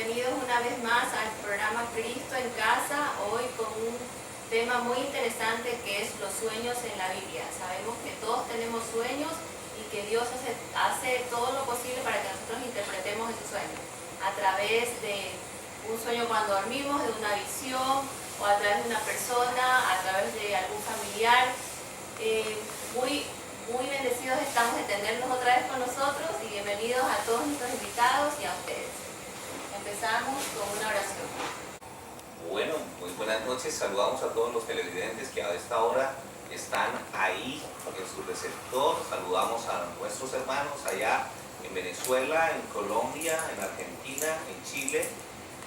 bienvenidos una vez más al programa Cristo en Casa, hoy con un tema muy interesante que es los sueños en la Biblia. Sabemos que todos tenemos sueños y que Dios hace todo lo posible para que nosotros interpretemos ese sueño a través de un sueño cuando dormimos, de una visión o a través de una persona, a través de algún familiar. Muy bendecidos estamos de tenerlos otra vez con nosotros y bienvenidos a todos nuestros invitados y a ustedes. Empezamos con una oración. Bueno, muy buenas noches. Saludamos a todos los televidentes que a esta hora están ahí en su receptor. Saludamos a nuestros hermanos allá en Venezuela, en Colombia, en Argentina, en Chile,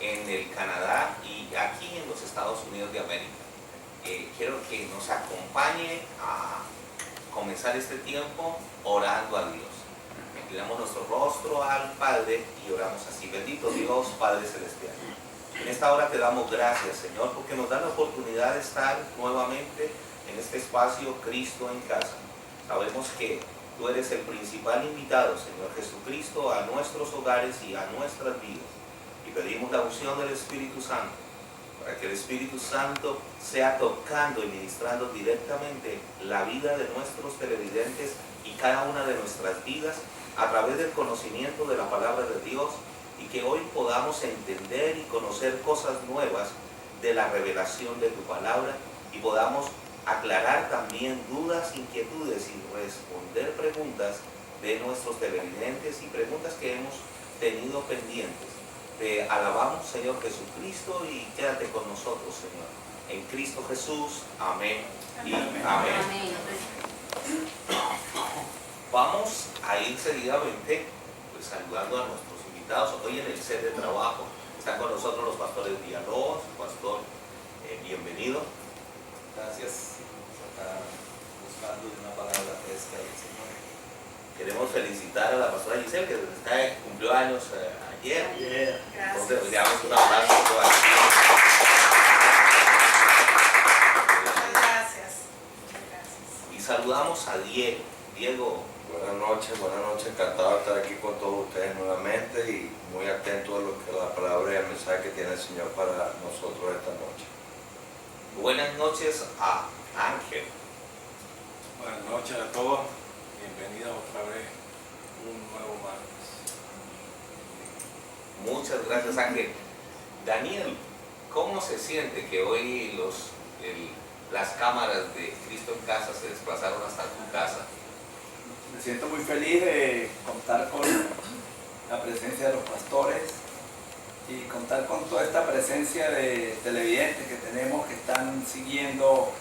en el Canadá y aquí en los Estados Unidos de América. Quiero que nos acompañe a comenzar este tiempo orando a Dios. Inclinamos nuestro rostro al Padre y oramos así: bendito Dios, Padre Celestial. En esta hora te damos gracias, Señor, porque nos da la oportunidad de estar nuevamente en este espacio Cristo en Casa. Sabemos que tú eres el principal invitado, Señor Jesucristo, a nuestros hogares y a nuestras vidas. Y pedimos la unción del Espíritu Santo, para que el Espíritu Santo sea tocando y ministrando directamente la vida de nuestros televidentes y cada una de nuestras vidas a través del conocimiento de la palabra de Dios, y que hoy podamos entender y conocer cosas nuevas de la revelación de tu palabra y podamos aclarar también dudas, inquietudes y responder preguntas de nuestros televidentes y preguntas que hemos tenido pendientes. Te alabamos, Señor Jesucristo, y quédate con nosotros, Señor. En Cristo Jesús, amén y amén. Amén. Vamos a ir seguidamente saludando a nuestros invitados. Hoy en el set de trabajo están con nosotros los pastores Villalobos. Pastor, bienvenido. Gracias. Acá buscando una palabra fresca del Señor. Queremos felicitar a la pastora Giselle, que cumplió años ayer. Entonces, le damos un abrazo a todas. Gracias. Y saludamos a Diego. Diego. Buenas noches, encantado de estar aquí con todos ustedes nuevamente y muy atento a lo que la palabra y el mensaje que tiene el Señor para nosotros esta noche. Buenas noches a Ángel. Buenas noches a todos, bienvenidos otra vez un nuevo martes. Muchas gracias, Ángel. Daniel, ¿cómo se siente que hoy las cámaras de Cristo en Casa se desplazaron hasta tu casa? Me siento muy feliz de contar con la presencia de los pastores y contar con toda esta presencia de televidentes que tenemos, que están siguiendo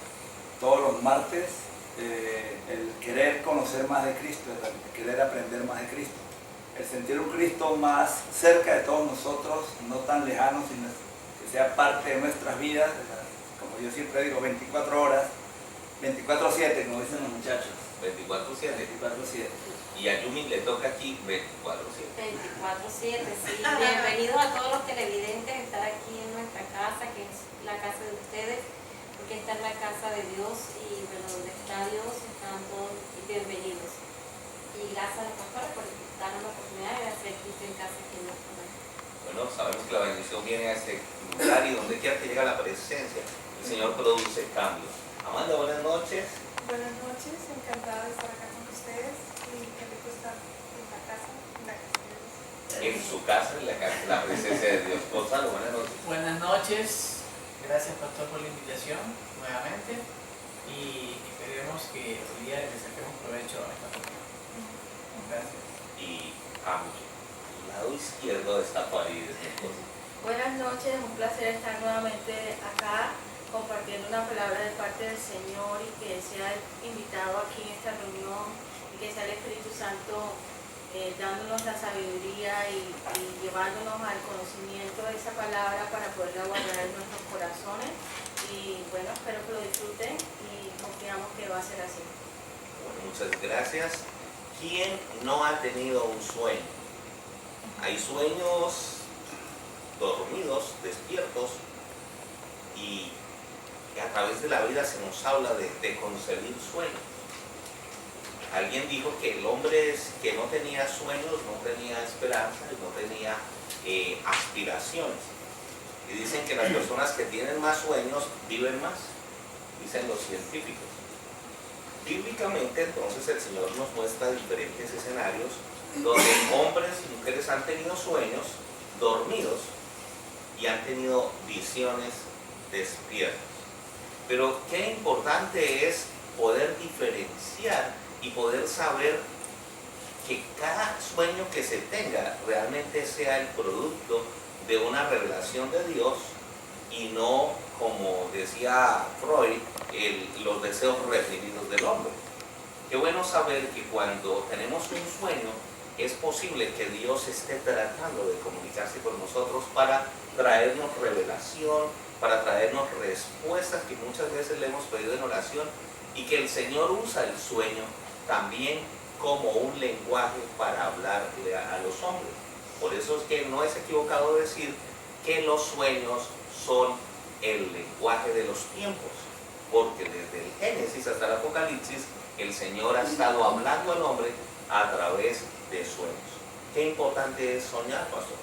todos los martes el querer conocer más de Cristo, el querer aprender más de Cristo, el sentir un Cristo más cerca de todos nosotros, no tan lejano, sino que sea parte de nuestras vidas, como yo siempre digo, 24 horas, 24/7, como dicen los muchachos. 24/7. 24/7. Y a Yumi le toca aquí 24/7. 24/7, sí. Bienvenidos a todos los televidentes a estar aquí en nuestra casa, que es la casa de ustedes, porque esta es la casa de Dios y bueno, donde está Dios están todos bienvenidos. Y gracias a los pastores por darnos la oportunidad de hacer Cristo en Casa aquí en nuestro hogar. Bueno, sabemos que la bendición viene a este lugar y donde quiera que llega la presencia, el Señor produce cambios. Amanda, buenas noches. Buenas noches, encantada de estar acá con ustedes y qué rico estar en la casa de Dios. En su casa, en la presencia de Dios. Gonzalo, buenas noches. Buenas noches, gracias Pastor por la invitación nuevamente y esperemos que hoy día le saquemos provecho a esta reunión. Gracias. Y a mi lado izquierdo está Farideh. Buenas noches, un placer estar nuevamente acá compartiendo una palabra de parte del Señor y que sea invitado aquí en esta reunión y que sea el Espíritu Santo dándonos la sabiduría y llevándonos al conocimiento de esa palabra para poderla guardar en nuestros corazones. Y bueno, espero que lo disfruten y confiamos que va a ser así. Bueno, muchas gracias. ¿Quién no ha tenido un sueño? Hay sueños dormidos, despiertos, y a través de la vida se nos habla de concebir sueños. Alguien dijo que el hombre que no tenía sueños no tenía esperanza y no tenía aspiraciones. Y dicen que las personas que tienen más sueños viven más, dicen los científicos. Bíblicamente, entonces, el Señor nos muestra diferentes escenarios donde hombres y mujeres han tenido sueños dormidos y han tenido visiones despiertas. Pero qué importante es poder diferenciar y poder saber que cada sueño que se tenga realmente sea el producto de una revelación de Dios y no, como decía Freud, los deseos reprimidos del hombre. Qué bueno saber que cuando tenemos un sueño es posible que Dios esté tratando de comunicarse con nosotros para traernos revelación, para traernos respuestas que muchas veces le hemos pedido en oración, y que el Señor usa el sueño también como un lenguaje para hablarle a los hombres. Por eso es que no es equivocado decir que los sueños son el lenguaje de los tiempos, porque desde el Génesis hasta el Apocalipsis el Señor ha estado hablando al hombre a través de sueños. Qué importante es soñar, pastor.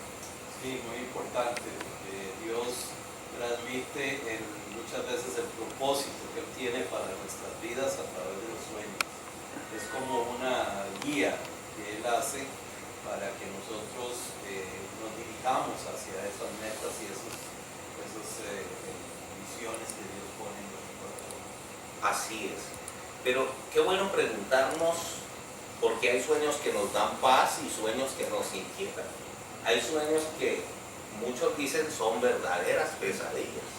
Sí, muy importante, porque Dios transmite muchas veces el propósito que Él tiene para nuestras vidas a través de los sueños. Es como una guía que Él hace para que nosotros nos dirijamos hacia esas metas y esas visiones que Dios pone en nuestro corazón. Así es. Pero qué bueno preguntarnos, porque hay sueños que nos dan paz y sueños que nos inquietan. Hay sueños que muchos dicen son verdaderas pesadillas.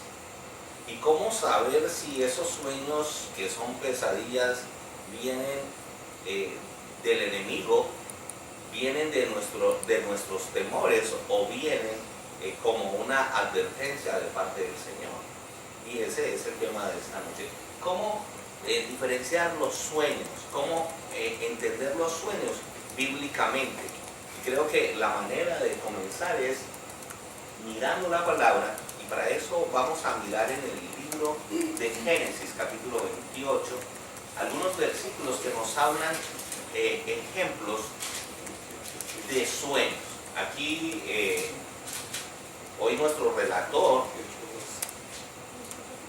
¿Y cómo saber si esos sueños que son pesadillas vienen del enemigo, vienen de nuestros temores, o vienen como una advertencia de parte del Señor? Y ese es el tema de esta noche. ¿Cómo diferenciar los sueños? ¿Cómo entender los sueños bíblicamente? Y creo que la manera de comenzar es mirando la palabra, y para eso vamos a mirar en el libro de Génesis, capítulo 28, algunos versículos que nos hablan ejemplos de sueños. Aquí hoy nuestro relator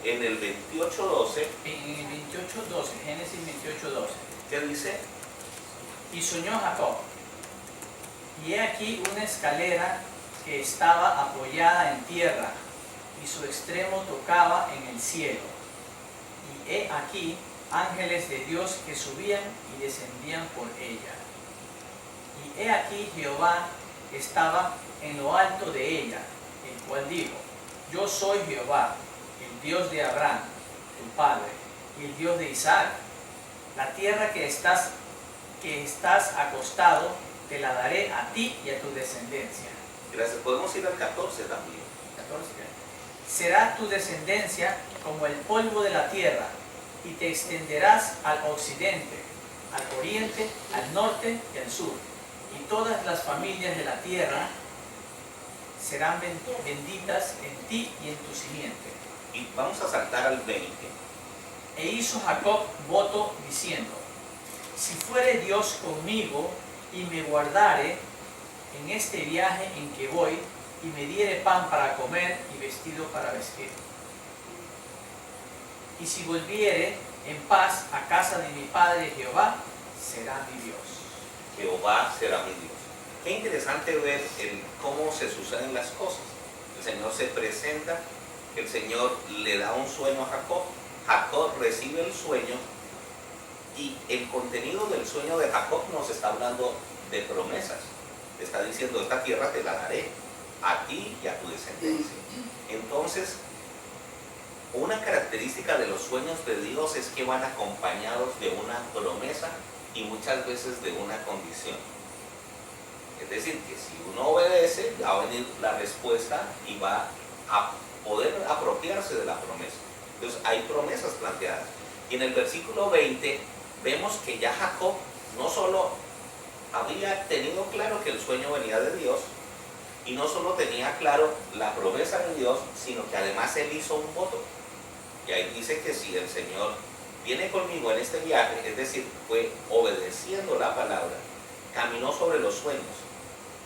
en el 28:12. En el 28:12, Génesis 28:12. ¿Qué dice? Y soñó Jacob, y he aquí una escalera que estaba apoyada en tierra, y su extremo tocaba en el cielo. Y he aquí ángeles de Dios que subían y descendían por ella. Y he aquí Jehová estaba en lo alto de ella, el cual dijo: Yo soy Jehová, el Dios de Abraham, tu padre, y el Dios de Isaac. La tierra que estás acostado, te la daré a ti y a tu descendencia. Gracias. Podemos ir al 14 también. 14. Será tu descendencia como el polvo de la tierra, y te extenderás al occidente, al oriente, al norte y al sur. Y todas las familias de la tierra serán benditas en ti y en tu simiente. Y vamos a saltar al 20. E hizo Jacob voto diciendo: Si fuere Dios conmigo y me guardare en este viaje en que voy, y me diere pan para comer y vestido para vestir, y si volviere en paz a casa de mi padre Jehová, será mi Dios. Jehová será mi Dios. Qué interesante ver cómo se suceden las cosas. El Señor se presenta, el Señor le da un sueño a Jacob, Jacob recibe el sueño, y el contenido del sueño de Jacob nos está hablando de promesas. Le está diciendo: esta tierra te la daré a ti y a tu descendencia. Entonces, una característica de los sueños de Dios es que van acompañados de una promesa y muchas veces de una condición. Es decir, que si uno obedece, va a venir la respuesta y va a poder apropiarse de la promesa. Entonces hay promesas planteadas. Y en el versículo 20 vemos que ya Jacob no solo había tenido claro que el sueño venía de Dios, y no solo tenía claro la promesa de Dios, sino que además él hizo un voto. Y ahí dice que si el Señor viene conmigo en este viaje, es decir, fue obedeciendo la palabra, caminó sobre los sueños.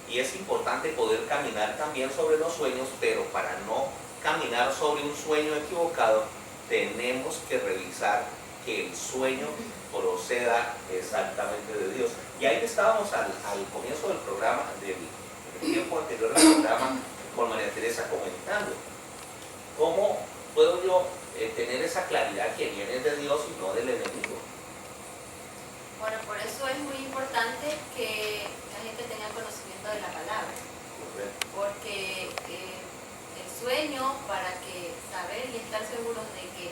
Y es importante poder caminar también sobre los sueños, pero para no caminar sobre un sueño equivocado, tenemos que revisar que el sueño proceda exactamente de Dios. Y ahí estábamos al comienzo del programa, del tiempo anterior al programa, con María Teresa comentando. ¿Cómo puedo yo tener esa claridad que viene de Dios y no del enemigo? Bueno, por eso es muy importante que la gente tenga conocimiento de la palabra, porque el sueño, para que saber y estar seguros de que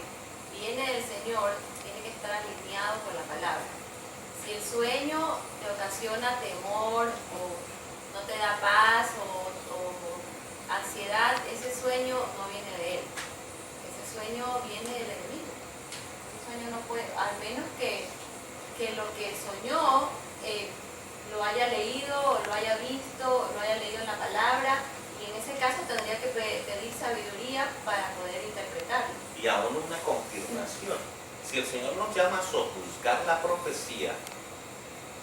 viene del Señor, tiene que estar alineado con la palabra. Si el sueño te ocasiona temor o no te da paz o ansiedad, ese sueño no viene de él, ese sueño viene del enemigo. Ese sueño no puede, al menos que lo que soñó lo haya leído, o lo haya visto, o lo haya leído en la palabra, y en ese caso tendría que pedir sabiduría para poder interpretarlo. Y aún una confirmación. Si el Señor nos llama a sojuzgar la profecía,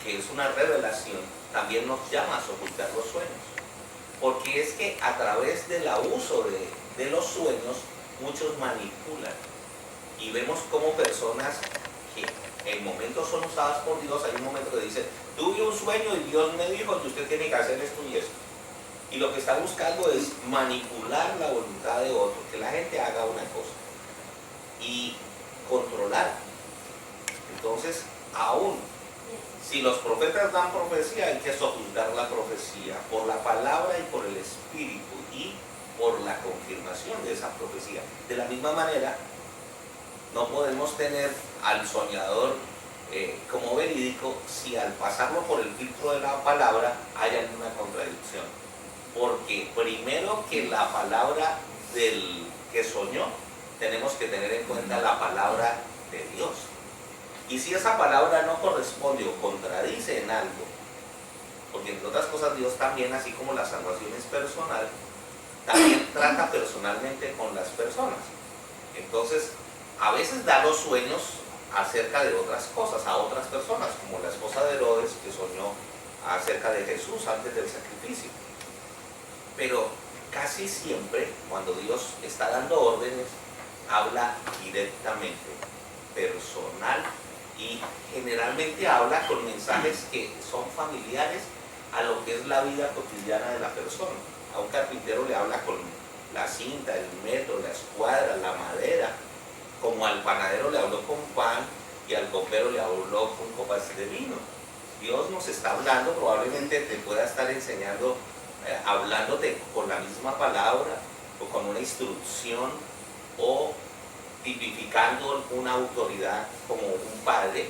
que es una revelación, también nos llama a sojuzgar los sueños. Porque es que a través del abuso de los sueños, muchos manipulan. Y vemos como personas que en momentos son usadas por Dios, hay un momento que dice, tuve un sueño y Dios me dijo que usted tiene que hacer esto y esto. Y lo que está buscando es manipular la voluntad de otro, que la gente haga una cosa y controlar. Entonces, aún si los profetas dan profecía, hay que sojuzgar la profecía por la palabra y por el Espíritu y por la confirmación de esa profecía. De la misma manera, no podemos tener al soñador como verídico si al pasarlo por el filtro de la palabra hay alguna contradicción. Porque primero que la palabra del que soñó, tenemos que tener en cuenta la palabra de Dios. Y si esa palabra no corresponde o contradice en algo, porque entre otras cosas Dios también, así como la salvación es personal, también trata personalmente con las personas. Entonces, a veces da los sueños acerca de otras cosas a otras personas, como la esposa de Herodes que soñó acerca de Jesús antes del sacrificio. Pero casi siempre, cuando Dios está dando órdenes, habla directamente, personal, y generalmente habla con mensajes que son familiares a lo que es la vida cotidiana de la persona. A un carpintero le habla con la cinta, el metro, la escuadra, la madera, como al panadero le habló con pan y al copero le habló con copas de vino. Dios nos está hablando, probablemente te pueda estar enseñando, hablándote con la misma palabra o con una instrucción o tipificando una autoridad como un padre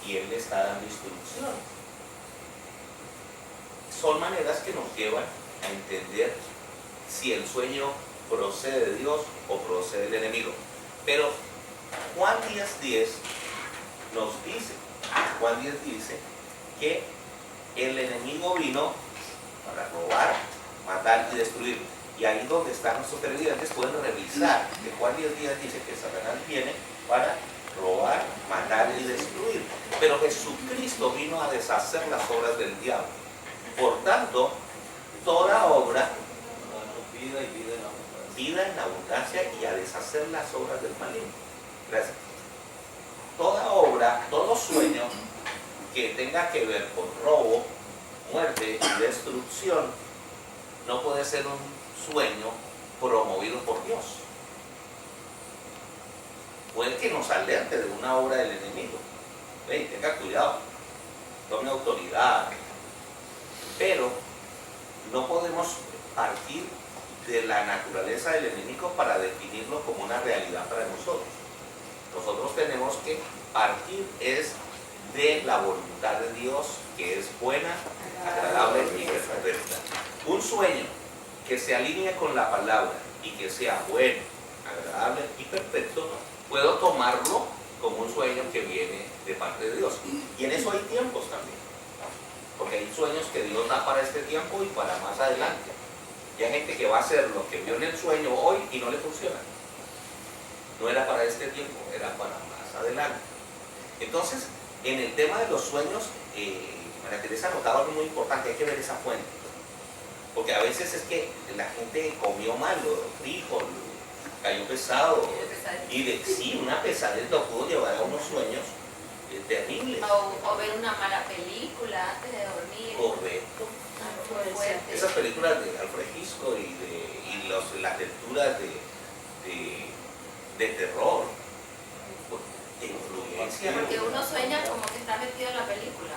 y él le está dando instrucción. Son maneras que nos llevan a entender si el sueño procede de Dios o procede del enemigo. Pero Juan 10:10 nos dice, Juan 10 dice que el enemigo vino para robar, matar y destruir. Y ahí donde están nuestros televidentes pueden revisar que Juan 10:10 dice que Satanás viene para robar, matar y destruir. Pero Jesucristo vino a deshacer las obras del diablo. Por tanto, toda obra, vida en abundancia y a deshacer las obras del maligno. Gracias. Toda obra, todo sueño que tenga que ver con robo, muerte y destrucción no puede ser un sueño promovido por Dios. Puede que nos alerte de una obra del enemigo. Tenga cuidado, tome autoridad, pero no podemos partir de la naturaleza del enemigo para definirlo como una realidad para nosotros. Nosotros tenemos que partir es de la voluntad de Dios, que es buena, agradable y perfecta. Un sueño que se alinee con la palabra y que sea bueno, agradable y perfecto, puedo tomarlo como un sueño que viene de parte de Dios. Y en eso hay tiempos también, porque hay sueños que Dios da para este tiempo y para más adelante. Y hay gente que va a hacer lo que vio en el sueño hoy y no le funciona. No era para este tiempo, era para más más adelante. Entonces, en el tema de los sueños, María Teresa ha notado algo muy importante, hay que ver esa fuente. Porque a veces es que la gente comió mal, frijol, cayó pesado, y sí, una pesadez lo pudo llevar a unos sueños terribles. O ver una mala película antes de dormir. Correcto. Algo muy fuerte. Esas películas de Alfred Hitchcock las lecturas de terror, de influencia. Porque uno sueña como que está metido en la película.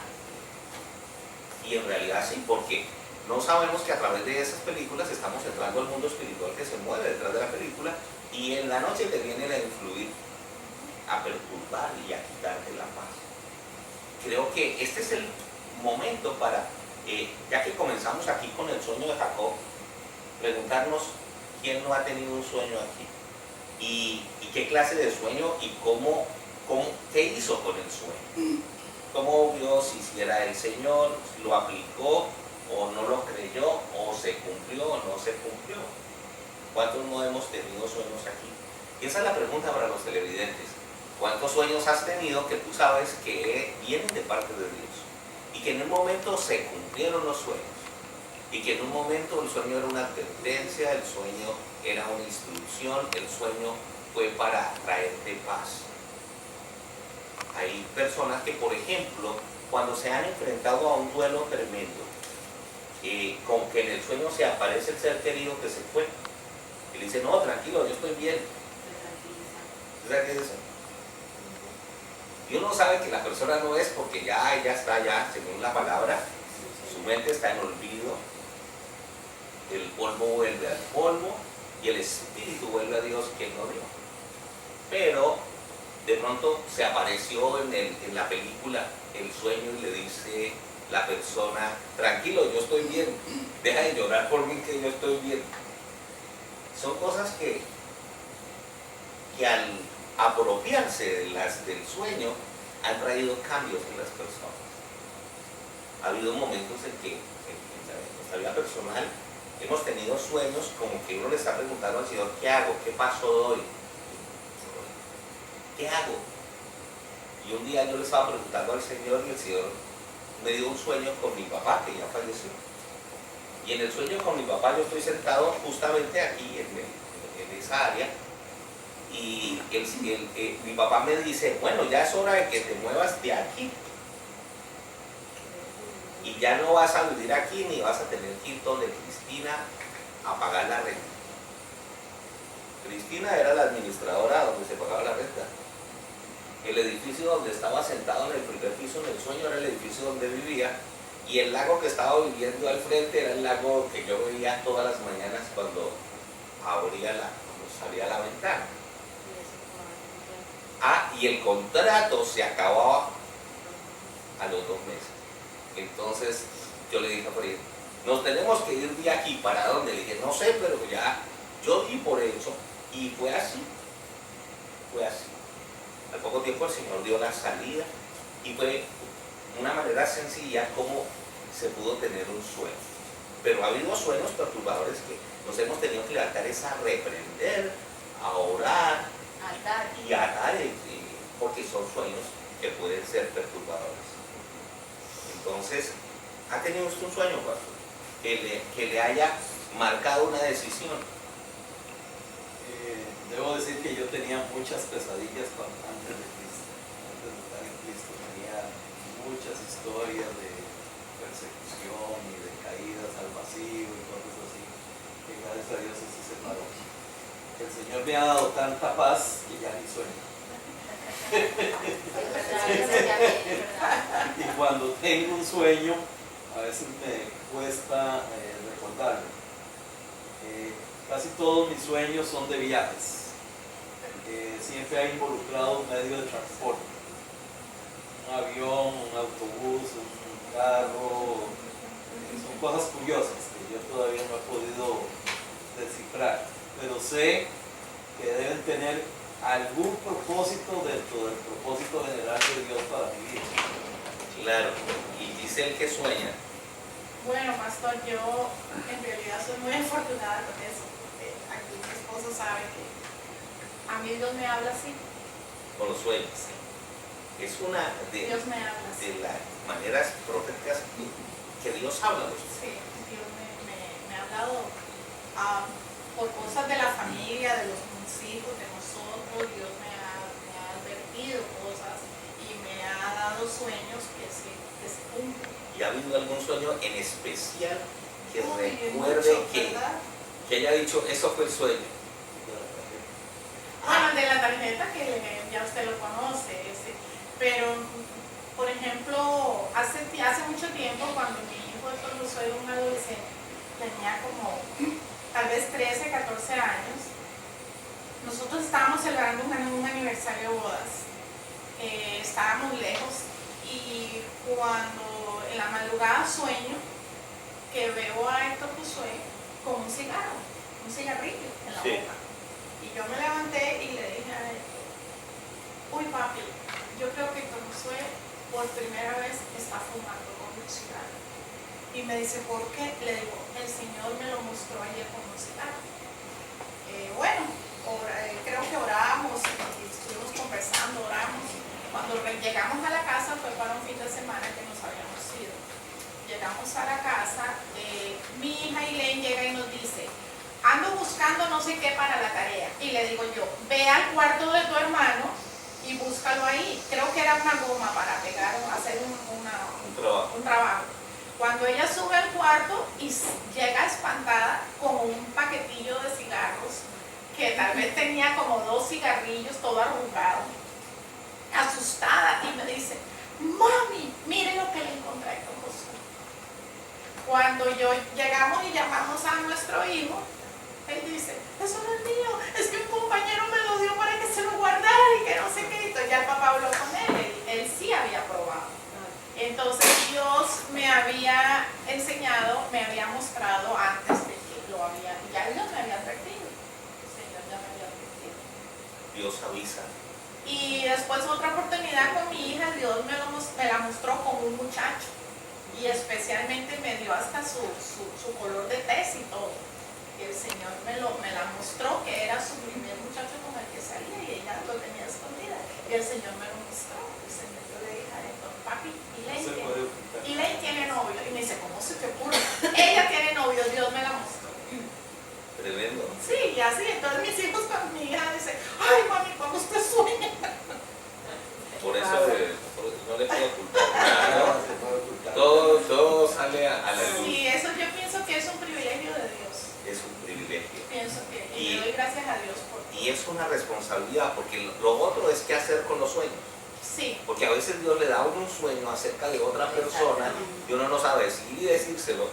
Y en realidad sí, porque no sabemos que a través de esas películas estamos entrando al mundo espiritual que se mueve detrás de la película, y en la noche te vienen a influir, a perturbar y a quitarte la paz. Creo que este es el momento para, ya que comenzamos aquí con el sueño de Jacob, preguntarnos quién no ha tenido un sueño aquí y qué clase de sueño y qué hizo con el sueño. Cómo vio si era el Señor, si lo aplicó o no lo creyó, o se cumplió o no se cumplió. ¿Cuántos no hemos tenido sueños aquí? Y esa es la pregunta para los televidentes. ¿Cuántos sueños has tenido que tú sabes que vienen de parte de Dios? Y que en un momento se cumplieron los sueños. Y que en un momento el sueño era una advertencia, el sueño era una instrucción, el sueño fue para traerte paz. Hay personas que, por ejemplo, cuando se han enfrentado a un duelo tremendo, con que en el sueño se aparece el ser querido que se fue, y le dice, no, tranquilo, yo estoy bien. ¿Sabes qué es eso? Y uno sabe que la persona no es, porque ya está, según la palabra, su mente está en olvido, el polvo vuelve al polvo y el espíritu vuelve a Dios quien lo dio. Pero de pronto se apareció en la película el sueño y le dice la persona, tranquilo, yo estoy bien, deja de llorar por mí que yo estoy bien. Son cosas que al apropiarse del sueño han traído cambios en las personas. Ha habido momentos en que en nuestra vida personal hemos tenido sueños como que uno le está preguntando al Señor, ¿qué hago? ¿Qué paso doy? ¿Qué hago? Y un día yo le estaba preguntando al Señor y el Señor me dio un sueño con mi papá que ya falleció. Y en el sueño con mi papá yo estoy sentado justamente aquí en esa área y mi papá me dice, bueno, ya es hora de que te muevas de aquí y ya no vas a vivir aquí ni vas a tener que ir donde Cristina a pagar la renta. Cristina era la administradora donde se pagaba la renta. El edificio donde estaba sentado en el primer piso en el sueño era el edificio donde vivía, y el lago que estaba viviendo al frente era el lago que yo veía todas las mañanas cuando salía a la ventana. Y el contrato se acababa a los 2 meses. Entonces yo le dije a Fred, nos tenemos que ir de aquí, ¿para dónde? Le dije, no sé, pero ya yo di por hecho, y fue así. Al poco tiempo el Señor dio la salida y fue una manera sencilla como se pudo tener un sueño. Pero ha habido sueños perturbadores que nos hemos tenido que levantar es a reprender, a orar y a atar, porque son sueños que pueden ser perturbadores. Entonces, ¿ha tenido usted un sueño, pastor, que le haya marcado una decisión? Debo decir que yo tenía muchas pesadillas antes de Cristo. Antes de estar en Cristo tenía muchas historias de persecución y de caídas al vacío y cosas así, que gracias a Dios eso se paró. El Señor me ha dado tanta paz que ya ni sueño. Y cuando tengo un sueño, a veces me cuesta recordarlo. Casi todos mis sueños son de viajes. Siempre ha involucrado un medio de transporte. Un avión, un autobús, un carro. Son cosas curiosas que yo todavía no he podido descifrar. Pero sé que deben tener algún propósito dentro del propósito general de Dios para mi vida. Claro. Y dice el que sueña. Bueno, pastor, yo en realidad soy muy afortunada con eso. Aquí mi esposo sabe que a mí Dios me habla así. con los sueños. Es una Dios me habla. de las maneras proféticas que Dios habla. Sí, Dios me ha hablado por cosas de la familia, de los hijos, de nosotros. Dios me ha advertido cosas y me ha dado sueños que se cumplen. ¿Y ha habido algún sueño en especial que recuerde Mucho, que ¿verdad? haya dicho, eso fue el sueño? Bueno, el de la tarjeta que ya usted lo conoce, pero por ejemplo, hace mucho tiempo cuando mi hijo Carlos era un adolescente, tenía como tal vez 13, 14 años, nosotros estábamos celebrando un aniversario de bodas, estábamos lejos y cuando en la madrugada sueño que veo a Héctor Josué con un cigarrillo en la boca. Y yo me levanté y le dije a Héctor, uy papi, yo creo que Josué por primera vez está fumando con un cigarro. Y me dice, ¿por qué? Le digo, el Señor me lo mostró ayer con un cigarro. Creo que oramos y estuvimos conversando, oramos. Cuando llegamos a la casa fue para un fin de semana que nos habíamos ido. Llegamos a la casa, mi hija Elaine llega y nos dice, ando buscando no sé qué para la tarea. Y le digo yo, ve al cuarto de tu hermano y búscalo ahí. Creo que era una goma para pegar, hacer un trabajo. Cuando ella sube al cuarto y llega espantada con un paquetillo de cigarros, que tal vez tenía como 2 cigarrillos, todo arrugado, asustada, y me dice, mami, mire lo que le encontré con Josué. Cuando llegamos y llamamos a nuestro hijo, él dice, eso no es mío, es que un compañero me lo dio para que se lo guardara y que no sé qué. Entonces ya el papá habló con él sí había probado. Entonces Dios me había enseñado, me había mostrado antes de que ya Dios me había advertido. El Señor ya me había advertido. Dios avisa. Y después otra oportunidad con mi hija, Dios me la mostró con un muchacho. Y especialmente me dio hasta su color de tez y todo. El Señor me la mostró, que era su primer muchacho con el que salía y ella lo tenía escondida. Y el Señor me lo mostró. El Señor, yo le dije a él, papi, Elaine tiene novio. Y me dice, ¿cómo se te ocurre? Ella tiene novio, Dios me la mostró. Tremendo. Sí, y así. Entonces mis hijos con mi hija dicen, ay mami, cuando usted sueña. Por eso no le puedo culpar nada. Todo sale a la luz. Sí, eso yo pienso que es un privilegio de Dios. Es un privilegio. Pienso que y le doy gracias a Dios por todo. Y es una responsabilidad, porque lo otro es qué hacer con los sueños. Sí. Porque a veces Dios le da a uno un sueño acerca de otra persona y uno no sabe si decírselo,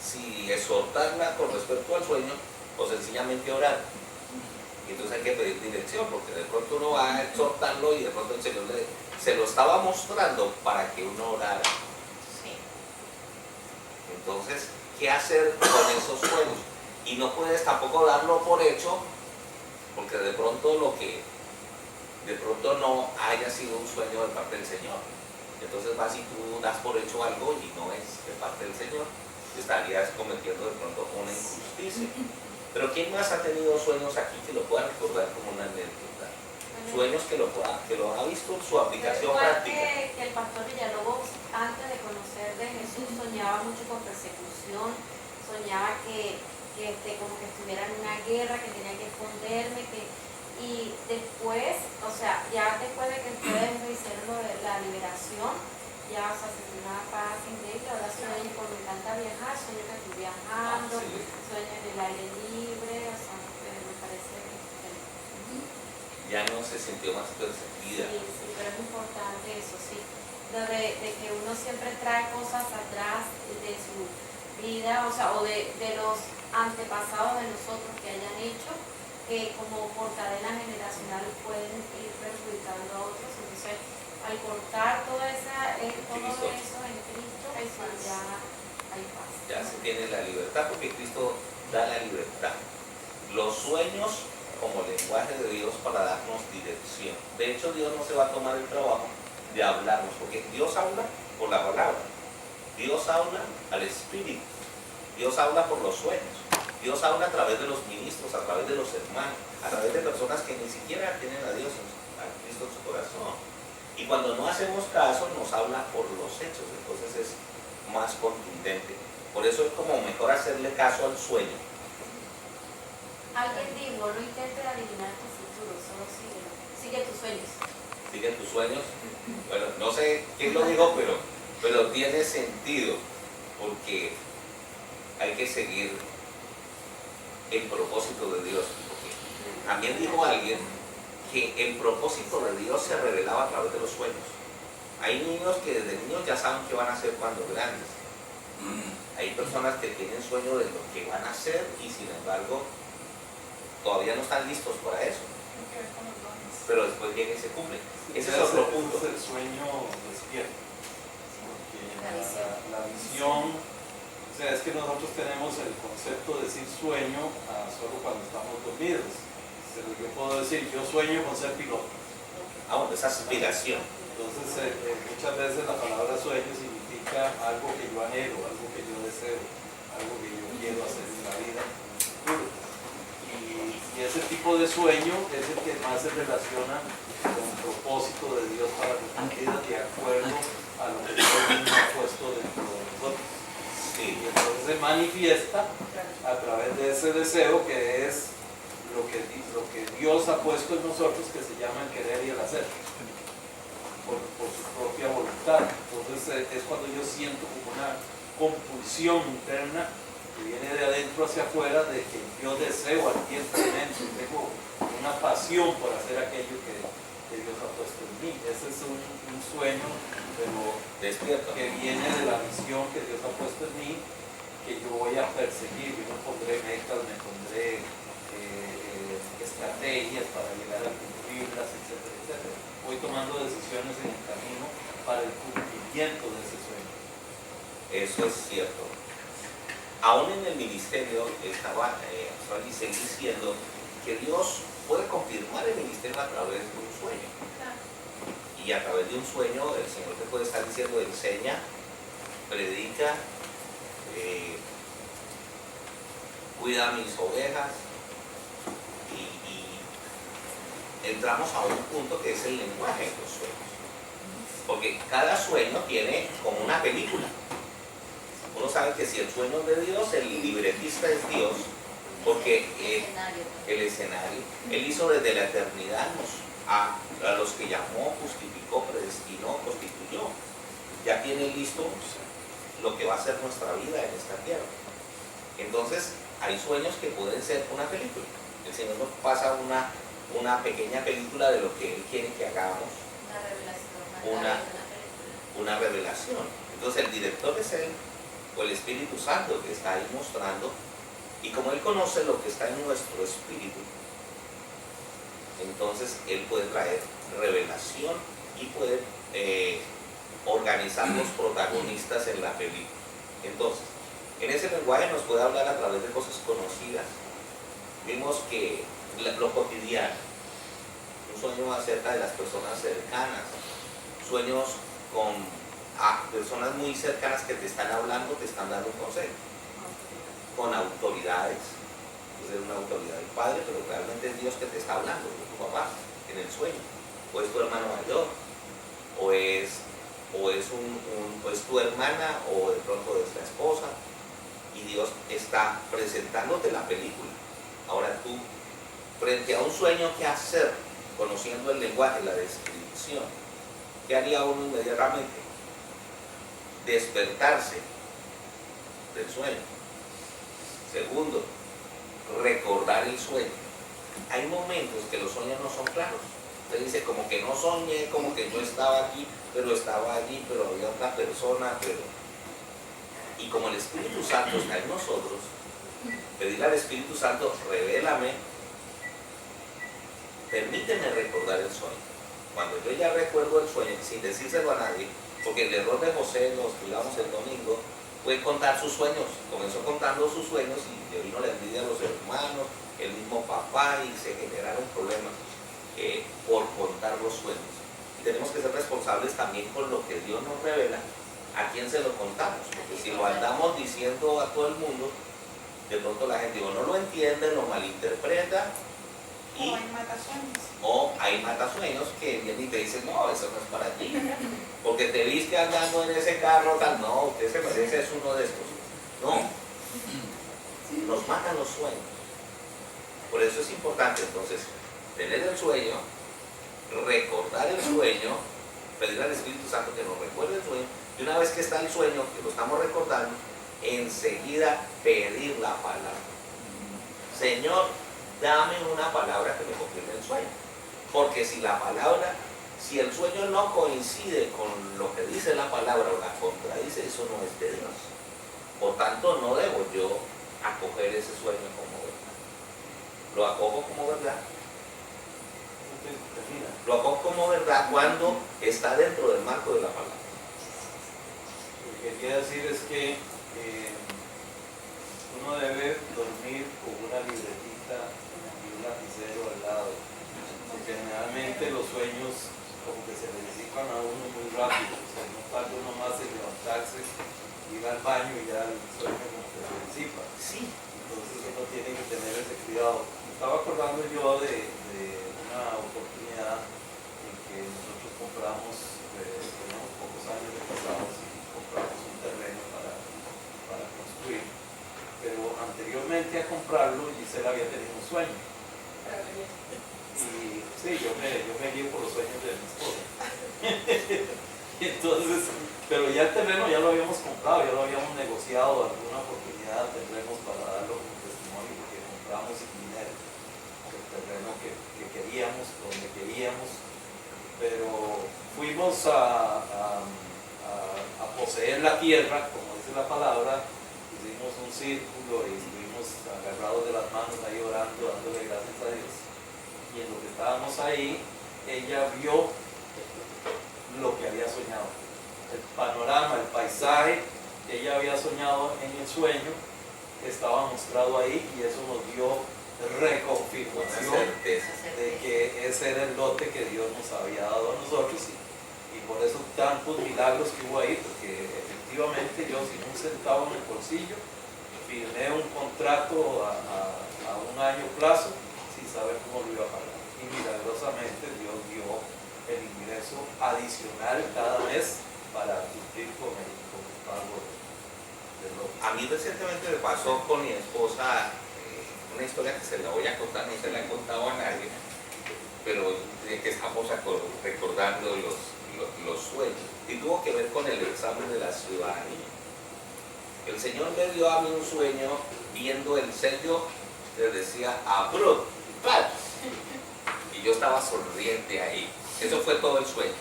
si exhortarla con respecto al sueño o sencillamente orar. Y entonces hay que pedir dirección, porque de pronto uno va a exhortarlo y de pronto el Señor se lo estaba mostrando para que uno orara. Sí. Entonces, ¿qué hacer con esos sueños? Y no puedes tampoco darlo por hecho, porque de pronto no haya sido un sueño de parte del Señor. Entonces vas y tú das por hecho algo y no es de parte del Señor. Estarías cometiendo de pronto una injusticia. Pero ¿quién más ha tenido sueños aquí que lo pueda recordar como una anécdota? Sueños que lo ha visto en su aplicación práctica. Que el pastor Villalobos, antes de conocer de Jesús, soñaba mucho con persecución, soñaba que como que estuviera en una guerra, que tenía que esconderme, y después, o sea, ya después de que ustedes me hicieron lo de la liberación, ya, o sea, se tiene una paz increíble. Ahora sueño, porque me encanta viajar, sueño que estoy viajando, sueño en el aire libre, o sea, me parece ya no se sintió más perseguida. Sí, pero es importante eso, sí. De que uno siempre trae cosas atrás de su vida, o sea, o de los antepasados de nosotros que hayan hecho, que como por cadena generacional pueden ir perjudicando a otros. Entonces, al cortar todo eso en Cristo, eso ya hay paz. Ya se tiene la libertad, porque Cristo da la libertad. Los sueños como lenguaje de Dios para darnos dirección. De hecho, Dios no se va a tomar el trabajo de hablarnos, porque Dios habla por la palabra, Dios habla al Espíritu, Dios habla por los sueños, Dios habla a través de los ministros, a través de los hermanos, a través de personas que ni siquiera tienen a Dios a Cristo en su corazón. Y cuando no hacemos caso, nos habla por los hechos, entonces es más contundente. Por eso es como mejor hacerle caso al sueño. Alguien dijo, no intentes adivinar tu futuro, solo síguelo. Sigue tus sueños. Sigue tus sueños. Bueno, no sé quién lo dijo, pero tiene sentido, porque hay que seguir el propósito de Dios. Porque también dijo alguien que el propósito de Dios se revelaba a través de los sueños. Hay niños que desde niños ya saben qué van a hacer cuando grandes. Hay personas que tienen sueño de lo que van a hacer y sin embargo todavía no están listos para eso. Pero después llega y se cumple. Ese es otro punto. Es el sueño despierto. Porque la visión, o sea, es que nosotros tenemos el concepto de decir sueño solo cuando estamos dormidos. Pero yo puedo decir, yo sueño con ser piloto. Ah, bueno, esa aspiración. Entonces, muchas veces la palabra sueño significa algo que yo anhelo, algo que yo deseo, algo que yo quiero hacer en la vida. Y ese tipo de sueño es el que más se relaciona con el propósito de Dios para nuestra vida, de acuerdo a lo que Dios mismo ha puesto dentro de nosotros. Sí. Y entonces se manifiesta a través de ese deseo que es lo que Dios ha puesto en nosotros, que se llama el querer y el hacer, por su propia voluntad. Entonces es cuando yo siento como una compulsión interna que viene de adentro hacia afuera, de que yo deseo ardientemente, tengo una pasión por hacer aquello que Dios ha puesto en mí. Ese es un sueño, pero Despierto. que viene de la visión que Dios ha puesto en mí, que yo voy a perseguir. Yo me pondré metas, me pondré estrategias para llegar a cumplirlas, etcétera, etcétera. Voy tomando decisiones en el camino para el cumplimiento de ese sueño. Eso es cierto. Aún en el ministerio estaba diciendo que Dios puede confirmar el ministerio a través de un sueño. Y a través de un sueño el Señor te puede estar diciendo, enseña, predica, cuida a mis ovejas. Y entramos a un punto que es el lenguaje de los sueños. Porque cada sueño tiene como una película. Uno sabe que si el sueño es de Dios, el libretista es Dios, porque el escenario, Él hizo desde la eternidad a los que llamó, justificó, predestinó, constituyó. Ya tiene listo lo que va a ser nuestra vida en esta tierra. Entonces, hay sueños que pueden ser una película. El Señor nos pasa una pequeña película de lo que Él quiere que hagamos. Una revelación. Entonces, el director es Él, o el Espíritu Santo que está ahí mostrando, y como Él conoce lo que está en nuestro espíritu, entonces Él puede traer revelación y puede organizar los protagonistas en la película. Entonces, en ese lenguaje nos puede hablar a través de cosas conocidas. Vimos que lo cotidiano, un sueño acerca de las personas cercanas, sueños con personas muy cercanas que te están hablando, te están dando un consejo, con autoridades. Puede ser una autoridad del padre, pero realmente es Dios que te está hablando, es tu papá en el sueño, o es tu hermano mayor, o es tu hermana, o de pronto es la esposa, y Dios está presentándote la película. Ahora tú, frente a un sueño, ¿qué hacer? Conociendo el lenguaje, la descripción, ¿qué haría uno inmediatamente? Despertarse del sueño. Segundo, recordar el sueño. Hay momentos que los sueños no son claros. Usted dice, como que no soñé, como que yo estaba aquí, pero estaba allí, pero había otra persona, Y como el Espíritu Santo está en nosotros, pedirle al Espíritu Santo, revélame, permíteme recordar el sueño. Cuando yo ya recuerdo el sueño, sin decírselo a nadie, porque el error de José, lo estudiamos el domingo, fue contar sus sueños. Comenzó contando sus sueños y le vino la envidia a los hermanos, el mismo papá, y se generaron problemas por contar los sueños. Y tenemos que ser responsables también con lo que Dios nos revela, a quién se lo contamos, porque si lo andamos diciendo a todo el mundo, de pronto la gente no lo entiende, lo malinterpreta O hay matasueños. O hay matasueños que vienen y te dicen, no, eso no es para ti, porque te viste andando en ese carro, tal, no, usted se merece, es uno de estos. No, nos matan los sueños. Por eso es importante entonces tener el sueño, recordar el sueño, pedir al Espíritu Santo que nos recuerde el sueño, y una vez que está el sueño, que lo estamos recordando, enseguida pedir la palabra. Señor, dame una palabra que me confirme el sueño. Porque si la palabra, si el sueño no coincide con lo que dice la palabra o la contradice, eso no es de Dios. Por tanto, no debo yo acoger ese sueño como verdad. Lo acojo como verdad. Lo acojo como verdad cuando está dentro del marco de la palabra. Lo que quería decir es que uno debe dormir con una libretita y un lapicero al lado, porque generalmente los sueños como que se le disipan a uno muy rápido, o sea, no tarda uno más en levantarse, ir al baño y ya el sueño como que se disipa. Sí. Entonces uno tiene que tener ese cuidado. Me estaba acordando yo de una oportunidad en que nosotros compramos, tenemos pocos años de casados y compramos un terreno para construir. Pero anteriormente a comprarlo, Gisela había tenido un sueño. Y sí, yo me guío por los sueños de mi esposa. Y entonces, pero ya el terreno ya lo habíamos comprado, ya lo habíamos negociado, alguna oportunidad tendremos para darlo como testimonio, porque compramos sin dinero el terreno que queríamos, donde queríamos, pero fuimos a poseer la tierra, como dice la palabra. Hicimos un círculo y estuvimos agarrados de las manos ahí orando, dándole gracias a Dios. Y en lo que estábamos ahí, ella vio lo que había soñado. El panorama, el paisaje que ella había soñado en el sueño, estaba mostrado ahí y eso nos dio reconfirmación de que ese era el lote que Dios nos había dado a nosotros y por eso tantos milagros que hubo ahí, porque efectivamente yo sin un centavo en el bolsillo firmé un contrato a un año plazo sin saber cómo lo iba a pagar y milagrosamente Dios dio el ingreso adicional cada mes para cumplir con el pago del lote. A mí recientemente me pasó con mi esposa una historia que se la voy a contar, no se la he contado a nadie, pero que estamos recordando los sueños, y tuvo que ver con el examen de la ciudadanía. El Señor me dio a mí un sueño viendo el sello que decía Abroad, y yo estaba sonriente ahí. Eso fue todo el sueño.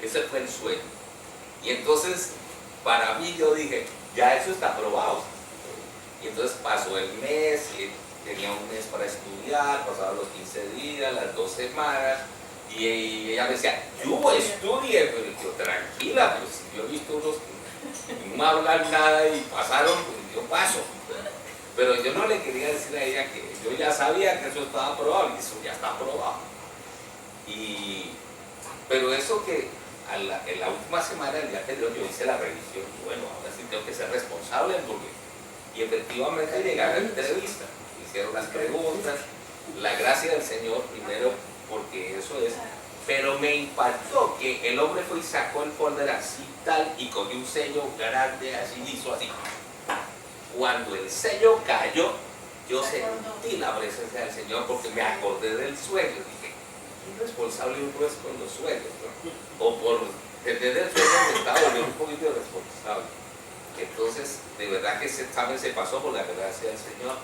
Ese fue el sueño. Y entonces, para mí, yo dije, ya eso está aprobado. Y entonces pasó el mes, y tenía un mes para estudiar, pasaban los 15 días, las 2 semanas, y ella me decía, yo estudie, pero yo, tranquila, pues si yo he visto unos que no hablan nada y pasaron, pues yo paso. Pero yo no le quería decir a ella que yo ya sabía que eso estaba aprobado, y eso ya está aprobado. Pero eso que en la última semana, el día anterior, yo hice la revisión, y bueno, ahora sí tengo que ser responsable, y efectivamente llegaron a la entrevista, hicieron las preguntas, la gracia del Señor primero, porque eso es, pero me impactó que el hombre fue y sacó el folder así tal, y cogió un sello grande así, hizo así. Cuando el sello cayó, yo sentí la presencia del Señor porque me acordé del sueño. Dije, irresponsable uno es con los sueños, ¿no? O por tener el sueño me estaba volviendo un poquito irresponsable. Entonces, de verdad que ese examen se pasó por la gracia del Señor.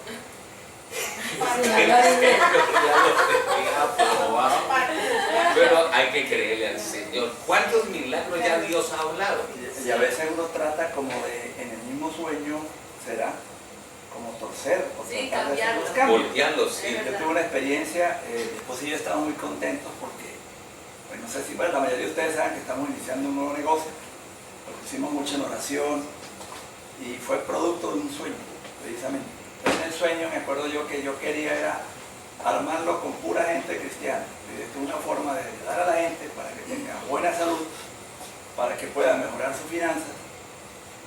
Pero hay que creerle al Señor. ¿Cuántos milagros ya Dios ha hablado? Y a veces uno trata como de, en el mismo sueño, será como torcer o sí, tratar de hacer los cambiarlo. cambios. Voltearlo, sí. Yo tuve una experiencia, mi esposo y yo estábamos muy contentos porque, pues no sé si, bueno, la mayoría de ustedes saben que estamos iniciando un nuevo negocio, lo pusimos mucho en oración y fue producto de un sueño, precisamente. Entonces, en el sueño me acuerdo yo que yo quería era armarlo con pura gente cristiana. Y esto es una forma de ayudar a la gente para que tenga buena salud, para que pueda mejorar sus finanzas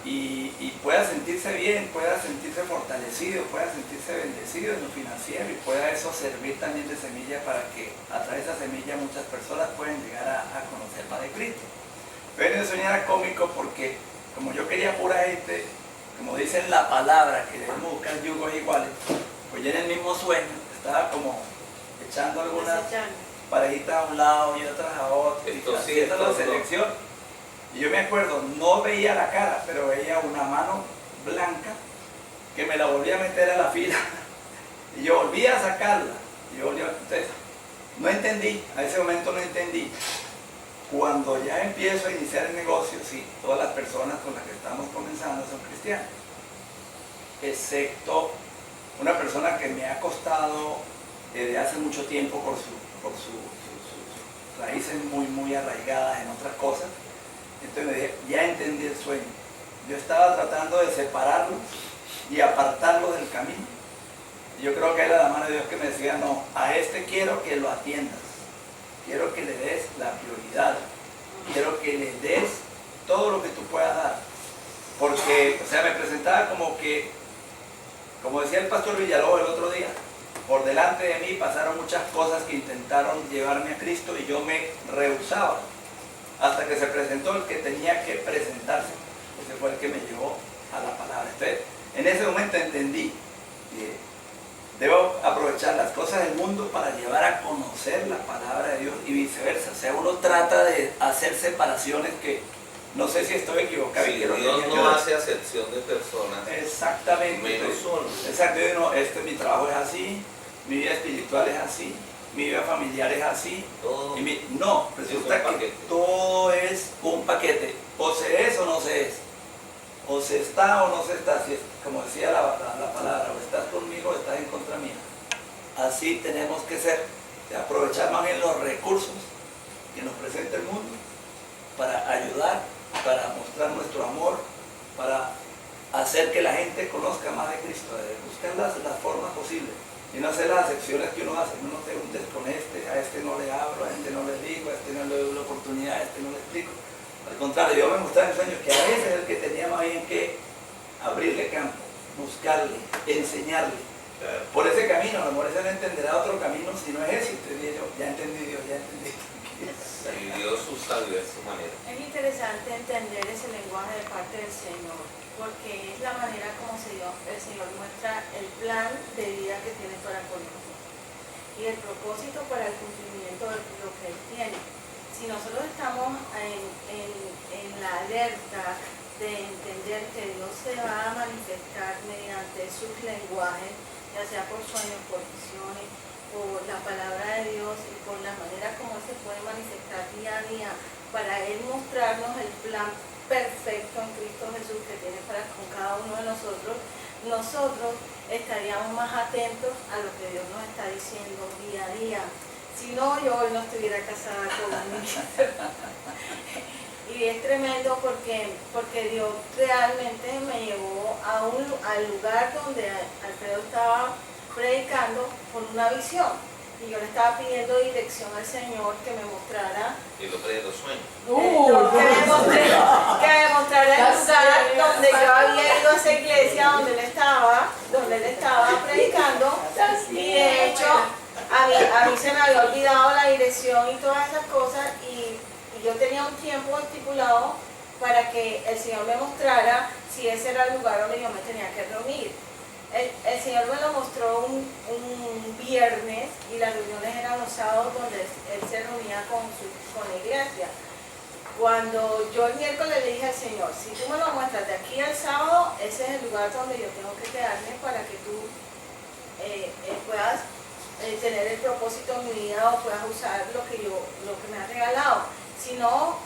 y pueda sentirse bien, pueda sentirse fortalecido, pueda sentirse bendecido en lo financiero y pueda eso servir también de semilla para que a través de esa semilla muchas personas pueden llegar a conocer más de Cristo. Pero el sueño era cómico porque como yo quería pura gente, como dice en la palabra, que debemos buscar yugos iguales, pues yo en el mismo sueño estaba como echando algunas parejitas a un lado y otras a otro, y haciendo la selección. Y yo me acuerdo, no veía la cara, pero veía una mano blanca que me la volvía a meter a la fila. Y yo volvía a sacarla. Entonces, no entendí, a ese momento no entendí. Cuando ya empiezo a iniciar el negocio, sí, todas las personas con las que estamos comenzando son cristianas. Excepto una persona que me ha costado desde hace mucho tiempo por sus raíces muy arraigadas en otras cosas. Entonces me dije, ya entendí el sueño. Yo estaba tratando de separarlos y apartarlos del camino. Y yo creo que era la mano de Dios que me decía, no, a este quiero que lo atiendas. Quiero que le des la prioridad. Quiero que le des todo lo que tú puedas dar. Porque, o sea, me presentaba como que, como decía el pastor Villalobos el otro día, por delante de mí pasaron muchas cosas que intentaron llevarme a Cristo y yo me rehusaba. Hasta que se presentó el que tenía que presentarse. Ese fue el que me llevó a la palabra. Entonces, en ese momento entendí que debo aprovechar las cosas del mundo para llevar a conocer la palabra de Dios y viceversa. O sea, uno trata de hacer separaciones que no sé si estoy equivocado. Sí, Dios no hace acepción de personas. Exactamente. Menos uno. Exacto. No, mi trabajo es así, mi vida espiritual es así, mi vida familiar es así. Todo. No, resulta que todo es un paquete. O se es o no se es. O se está o no se está. Así es, como decía la palabra, o estás conmigo o estás en contra mía. Así tenemos que ser. De aprovechar más bien los recursos que nos presenta el mundo para ayudar, para mostrar nuestro amor, para hacer que la gente conozca más de Cristo, de buscar las formas posibles. Y no hacer las acepciones que uno hace. Uno te hundes con este, a este no le hablo, a este no le digo, a este no le doy la oportunidad, a este no le explico. Al contrario, yo me mostraba en sueños que a veces es el que tenía más bien que abrirle campo, buscarle, enseñarle. Por ese camino, a lo mejor ese no entenderá otro camino si no es ese. Entonces yo, ya entendí Dios, ya entendí. Y Dios usa de su manera. Es interesante entender ese lenguaje de parte del Señor, porque es la manera como el Señor muestra el plan de vida que tiene para con nosotros y el propósito para el cumplimiento de lo que Él tiene. Si nosotros estamos en la alerta de entender que Dios se va a manifestar mediante sus lenguajes, ya sea por sueños, por visiones, por la palabra de Dios y por la manera como Él se puede manifestar día a día para Él mostrarnos el plan perfecto en Cristo Jesús que tiene para con cada uno de nosotros, nosotros estaríamos más atentos a lo que Dios nos está diciendo día a día. Si no, yo hoy no estuviera casada con un Y es tremendo porque Dios realmente me llevó al lugar donde Alfredo estaba predicando con una visión. Y yo le estaba pidiendo dirección al Señor que me mostrara. Y el hombre de los sueños. Que me mostrara el lugar donde yo había ido a esa iglesia donde él estaba predicando. Y de hecho, a mí se me había olvidado la dirección y todas esas cosas. Y yo tenía un tiempo estipulado para que el Señor me mostrara si ese era el lugar donde yo me tenía que reunir. El Señor me lo mostró un viernes y las reuniones eran los sábados donde Él se reunía con la iglesia. Cuando yo el miércoles le dije al Señor, si tú me lo muestras de aquí al sábado, ese es el lugar donde yo tengo que quedarme para que tú puedas tener el propósito en mi vida o puedas usar lo que me has regalado. Si no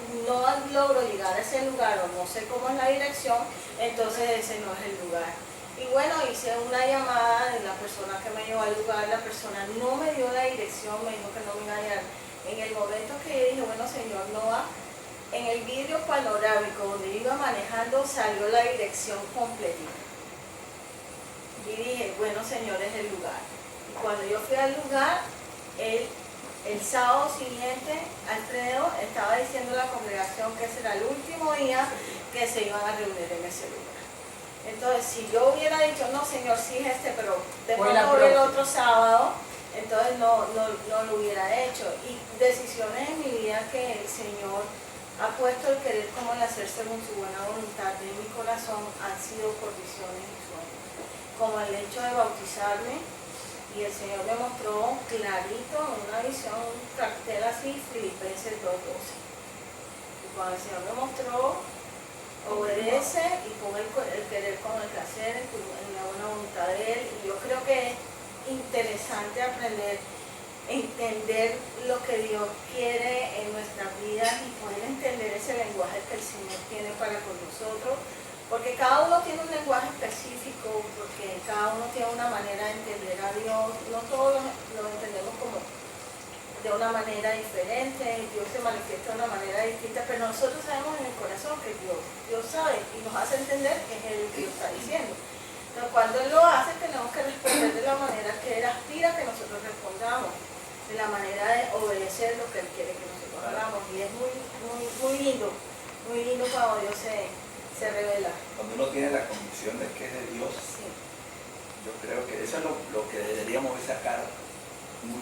logro llegar a ese lugar o no sé cómo es la dirección, entonces ese no es el lugar. Y bueno, hice una llamada de la persona que me llevó al lugar, la persona no me dio la dirección, me dijo que no me iba a hallar. En el momento que yo dije, bueno Señor, no va, en el vidrio panorámico donde iba manejando salió la dirección completita. Y dije, bueno Señor, es el lugar. Y cuando yo fui al lugar, el sábado siguiente, Alfredo estaba diciendo a la congregación que ese era el último día que se iban a reunir en ese lugar. Entonces, si yo hubiera dicho, no, Señor, sí es pero de Voy la pronto voy el próxima. otro sábado, entonces no lo hubiera hecho. Y decisiones en mi vida que el Señor ha puesto el querer como el hacer según su buena voluntad en mi corazón han sido por visiones y sueños. Como el hecho de bautizarme, y el Señor me mostró clarito en una visión, un cartel así, Filipenses 2:12. Y cuando el Señor me mostró, obedece y pone el querer con el placer, en la buena voluntad de Él. Y yo creo que es interesante aprender, entender lo que Dios quiere en nuestras vidas y poder entender ese lenguaje que el Señor tiene para con nosotros. Porque cada uno tiene un lenguaje específico, porque cada uno tiene una manera de entender a Dios. No todos lo entendemos como de una manera diferente, Dios se manifiesta de una manera distinta, pero nosotros sabemos en el corazón que Dios sabe y nos hace entender que es Él que lo está diciendo. Entonces, cuando Él lo hace, tenemos que responder de la manera que Él aspira que nosotros respondamos, de la manera de obedecer lo que Él quiere que nosotros hagamos. Y es muy lindo cuando Dios se revela. Cuando uno tiene la convicción de que es de Dios, Sí. yo creo que eso es lo que deberíamos sacar muy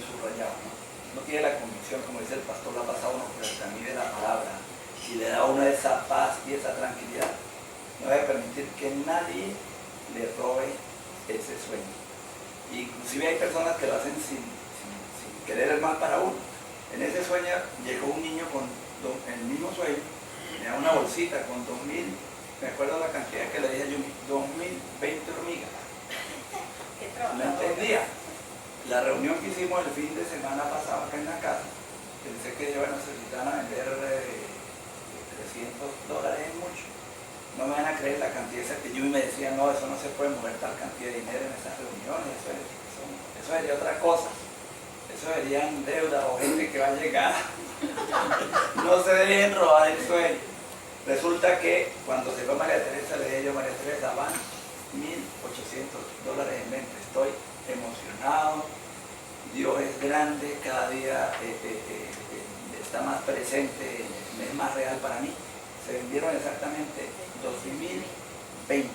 subrayado, ¿no? Uno tiene la convicción, como dice el pastor, la ha pasado uno por el camino de la palabra y le da a uno esa paz y esa tranquilidad. No debe permitir que nadie le robe ese sueño. Inclusive hay personas que lo hacen sin querer el mal para uno. En ese sueño llegó un niño con el mismo sueño, tenía una bolsita con 2000, me acuerdo la cantidad que le dije yo, 2020 hormigas. ¿Qué No trabajo? entendía. La reunión que hicimos el fin de semana pasado acá en la casa, pensé que iban a necesitar a vender $300 es mucho. No me van a creer la cantidad esa que yo me decía, no, eso no se puede mover tal cantidad de dinero en esas reuniones, eso sería otra cosa. Eso serían deuda o gente que va a llegar. No se dejen robar el sueño. Resulta que cuando se fue María Teresa, le dije yo, María Teresa, van $1,800 en mente. Estoy emocionado, Dios es grande, cada día está más presente, es más real para mí. Se vendieron exactamente 2020,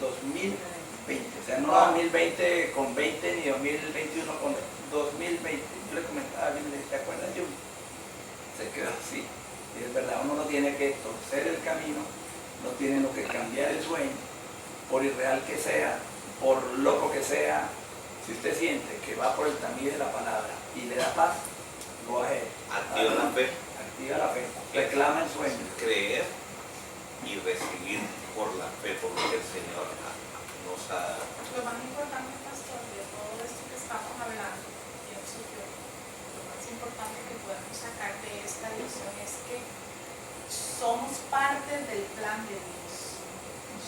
o sea, no 2020 con 20 ni 2021 con 2020. Yo le comentaba a Bill, ¿te acuerdas, Jun? Se quedó así. Y es verdad, uno no tiene que torcer el camino, no tiene lo que cambiar el sueño, por irreal que sea, por loco que sea. Si usted siente que va por el camino de la palabra y le da paz, go ahead. Activa la fe. Activa la fe. Reclama el sueño. Creer y recibir por la fe, por lo que el Señor nos ha dado. Lo más importante, pastor, de todo esto que estamos hablando, pienso yo, lo más importante que podemos sacar de esta lección es que somos parte del plan de Dios.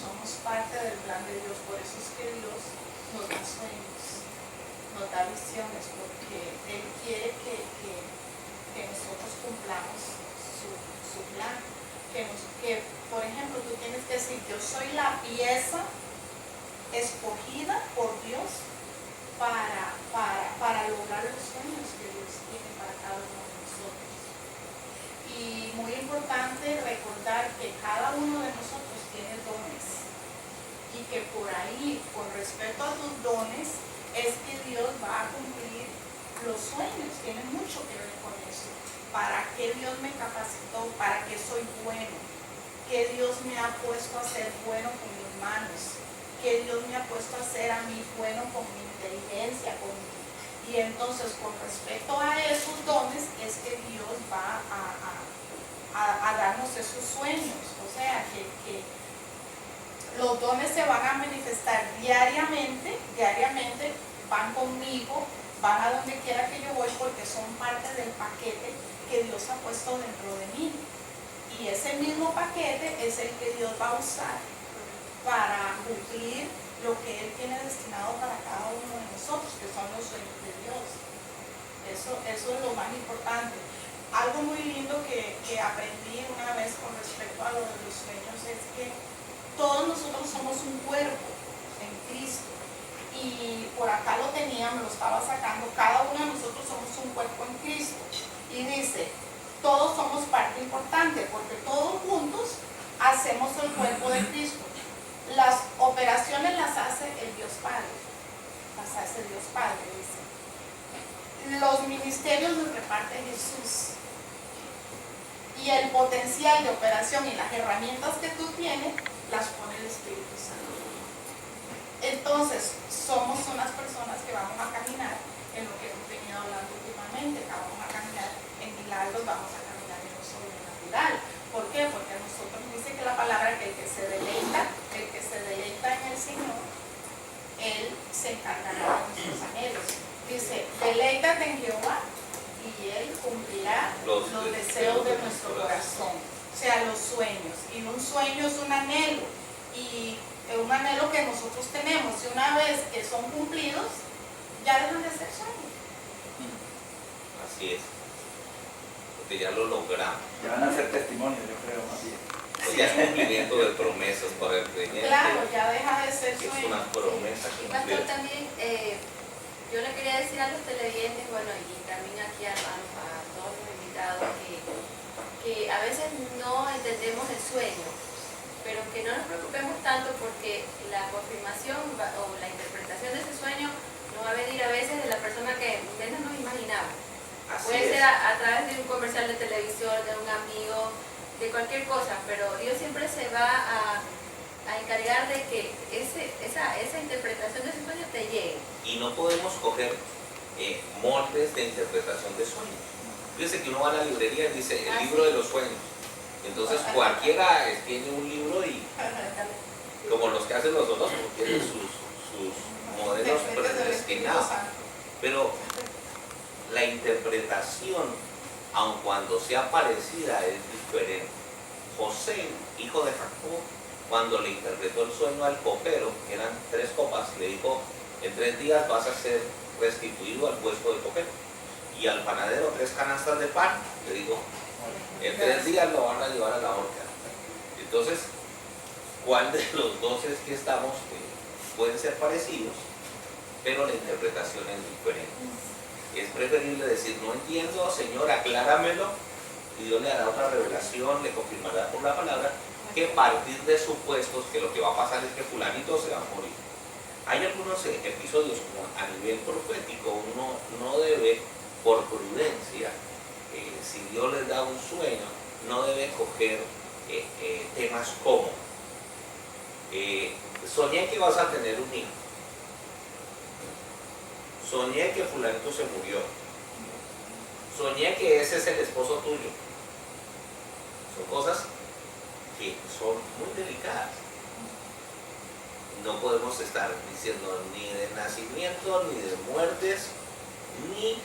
Somos parte del plan de Dios, por eso es que Dios nos da sueños, nos da visiones, porque Él quiere que nosotros cumplamos su plan. Que, por ejemplo, tú tienes que decir, yo soy la pieza escogida por Dios para lograr los sueños que Dios tiene para cada uno de nosotros. Y muy importante recordar que cada uno de nosotros tiene dones y que por ahí, con respecto a tus dones, es que Dios va a cumplir los sueños. Tiene mucho que ver con eso. ¿Para qué Dios me capacitó? ¿Para qué soy bueno? ¿Qué Dios me ha puesto a ser bueno con mis manos? ¿Qué Dios me ha puesto a ser a mí bueno con mi inteligencia? Y entonces, con respecto a esos dones, es que Dios va a darnos esos sueños. O sea, que los dones se van a manifestar diariamente, van conmigo, van a donde quiera que yo voy, porque son parte del paquete que Dios ha puesto dentro de mí. Y ese mismo paquete es el que Dios va a usar para cumplir lo que Él tiene destinado para cada uno de nosotros, que son los sueños de Dios. Eso es lo más importante. Algo muy lindo que aprendí una vez con respecto a lo de los sueños es que todos nosotros somos un cuerpo en Cristo. Y por acá lo tenía, me lo estaba sacando. Cada uno de nosotros somos un cuerpo en Cristo. Y dice, todos somos parte importante, porque todos juntos hacemos el cuerpo de Cristo. Las operaciones las hace el Dios Padre, las hace Dios Padre, dice. Los ministerios los reparte Jesús. Y el potencial de operación y las herramientas que tú tienes, las pone el Espíritu Santo. Entonces, somos unas personas que vamos a caminar en lo que hemos venido hablando últimamente, que vamos a caminar en milagros, vamos a caminar en lo sobrenatural. ¿Por qué? Porque a nosotros dice que la palabra que el que se deleita en el Señor, Él se encargará de nuestros anhelos. Dice, deleítate en Jehová y Él cumplirá los deseos de nuestro corazón. O sea, los sueños. Y un sueño es un anhelo. Y un anhelo que nosotros tenemos. Y una vez que son cumplidos, ya dejan de ser sueños. Así es. Porque ya lo logramos. Ya van a ser testimonios, yo creo, más bien. Pues ya es cumplimiento de promesas para el creyente. Claro, ya deja de ser Es sueño. una promesa Y pastor, cumplida. también yo le quería decir a los televidentes, bueno, y también aquí a todos los invitados, que a veces no entendemos el sueño, pero que no nos preocupemos tanto porque la confirmación o la interpretación de ese sueño nos va a venir a veces de la persona que menos nos imaginamos. Así Puede es. ser a través de un comercial de televisión, de un amigo, de cualquier cosa, pero Dios siempre se va a encargar de que esa interpretación de ese sueño te llegue. Y no podemos coger moldes de interpretación de sueños. Fíjense que uno va a la librería y dice el libro de los sueños. Entonces cualquiera tiene un libro y como los que hacen los horóscopos tienen sus modelos predestinados. Pero la interpretación, aun cuando sea parecida, es diferente. José, hijo de Jacob, cuando le interpretó el sueño al copero, que eran 3 copas, le dijo, en 3 días vas a ser restituido al puesto de copero. Y al panadero 3 canastas de pan, le dijo, en 3 días lo van a llevar a la horca. Entonces, ¿cuál de los dos es que estamos? Pueden ser parecidos, pero la interpretación es diferente. Es preferible decir, no entiendo, Señor, acláramelo, y Dios le dará otra revelación, le confirmará por la palabra, que partir de supuestos que lo que va a pasar es que fulanito se va a morir. Hay algunos episodios como a nivel profético, uno no debe, por prudencia, si Dios les da un sueño, no debe coger temas como soñé que vas a tener un hijo, soñé que fulanito se murió, soñé que ese es el esposo tuyo. Son cosas que son muy delicadas. No podemos estar diciendo ni de nacimiento, ni de muertes, ni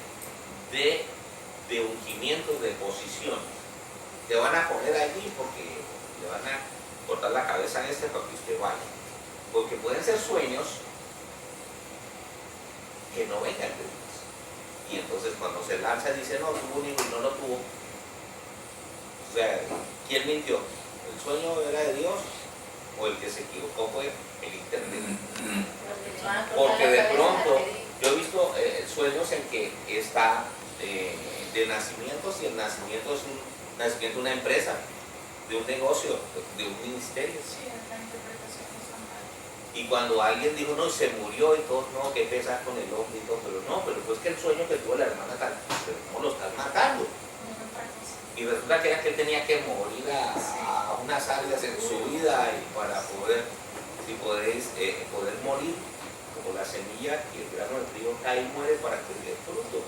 de ungimientos, de posición. Te van a poner allí porque le van a cortar la cabeza a este para que usted vaya. Porque pueden ser sueños que no vengan de Dios. Y entonces cuando se lanza dice, no, tuvo un hijo y no lo tuvo. O sea, ¿quién mintió? ¿El sueño era de Dios o el que se equivocó fue el intérprete? Porque de pronto yo he visto sueños en que está de nacimientos y el nacimiento es un nacimiento de una empresa, de un negocio, de un ministerio. Y cuando alguien dijo, no, se murió y todo, no, qué pesar con el hombre y todo, pero no, pero pues que el sueño que tuvo la hermana tal, pero ¿cómo lo estás matando? Y resulta que era que él tenía que morir a unas áreas en su vida y para poder, si podéis, poder morir, como la semilla que el grano de trigo cae y muere para que dé fruto.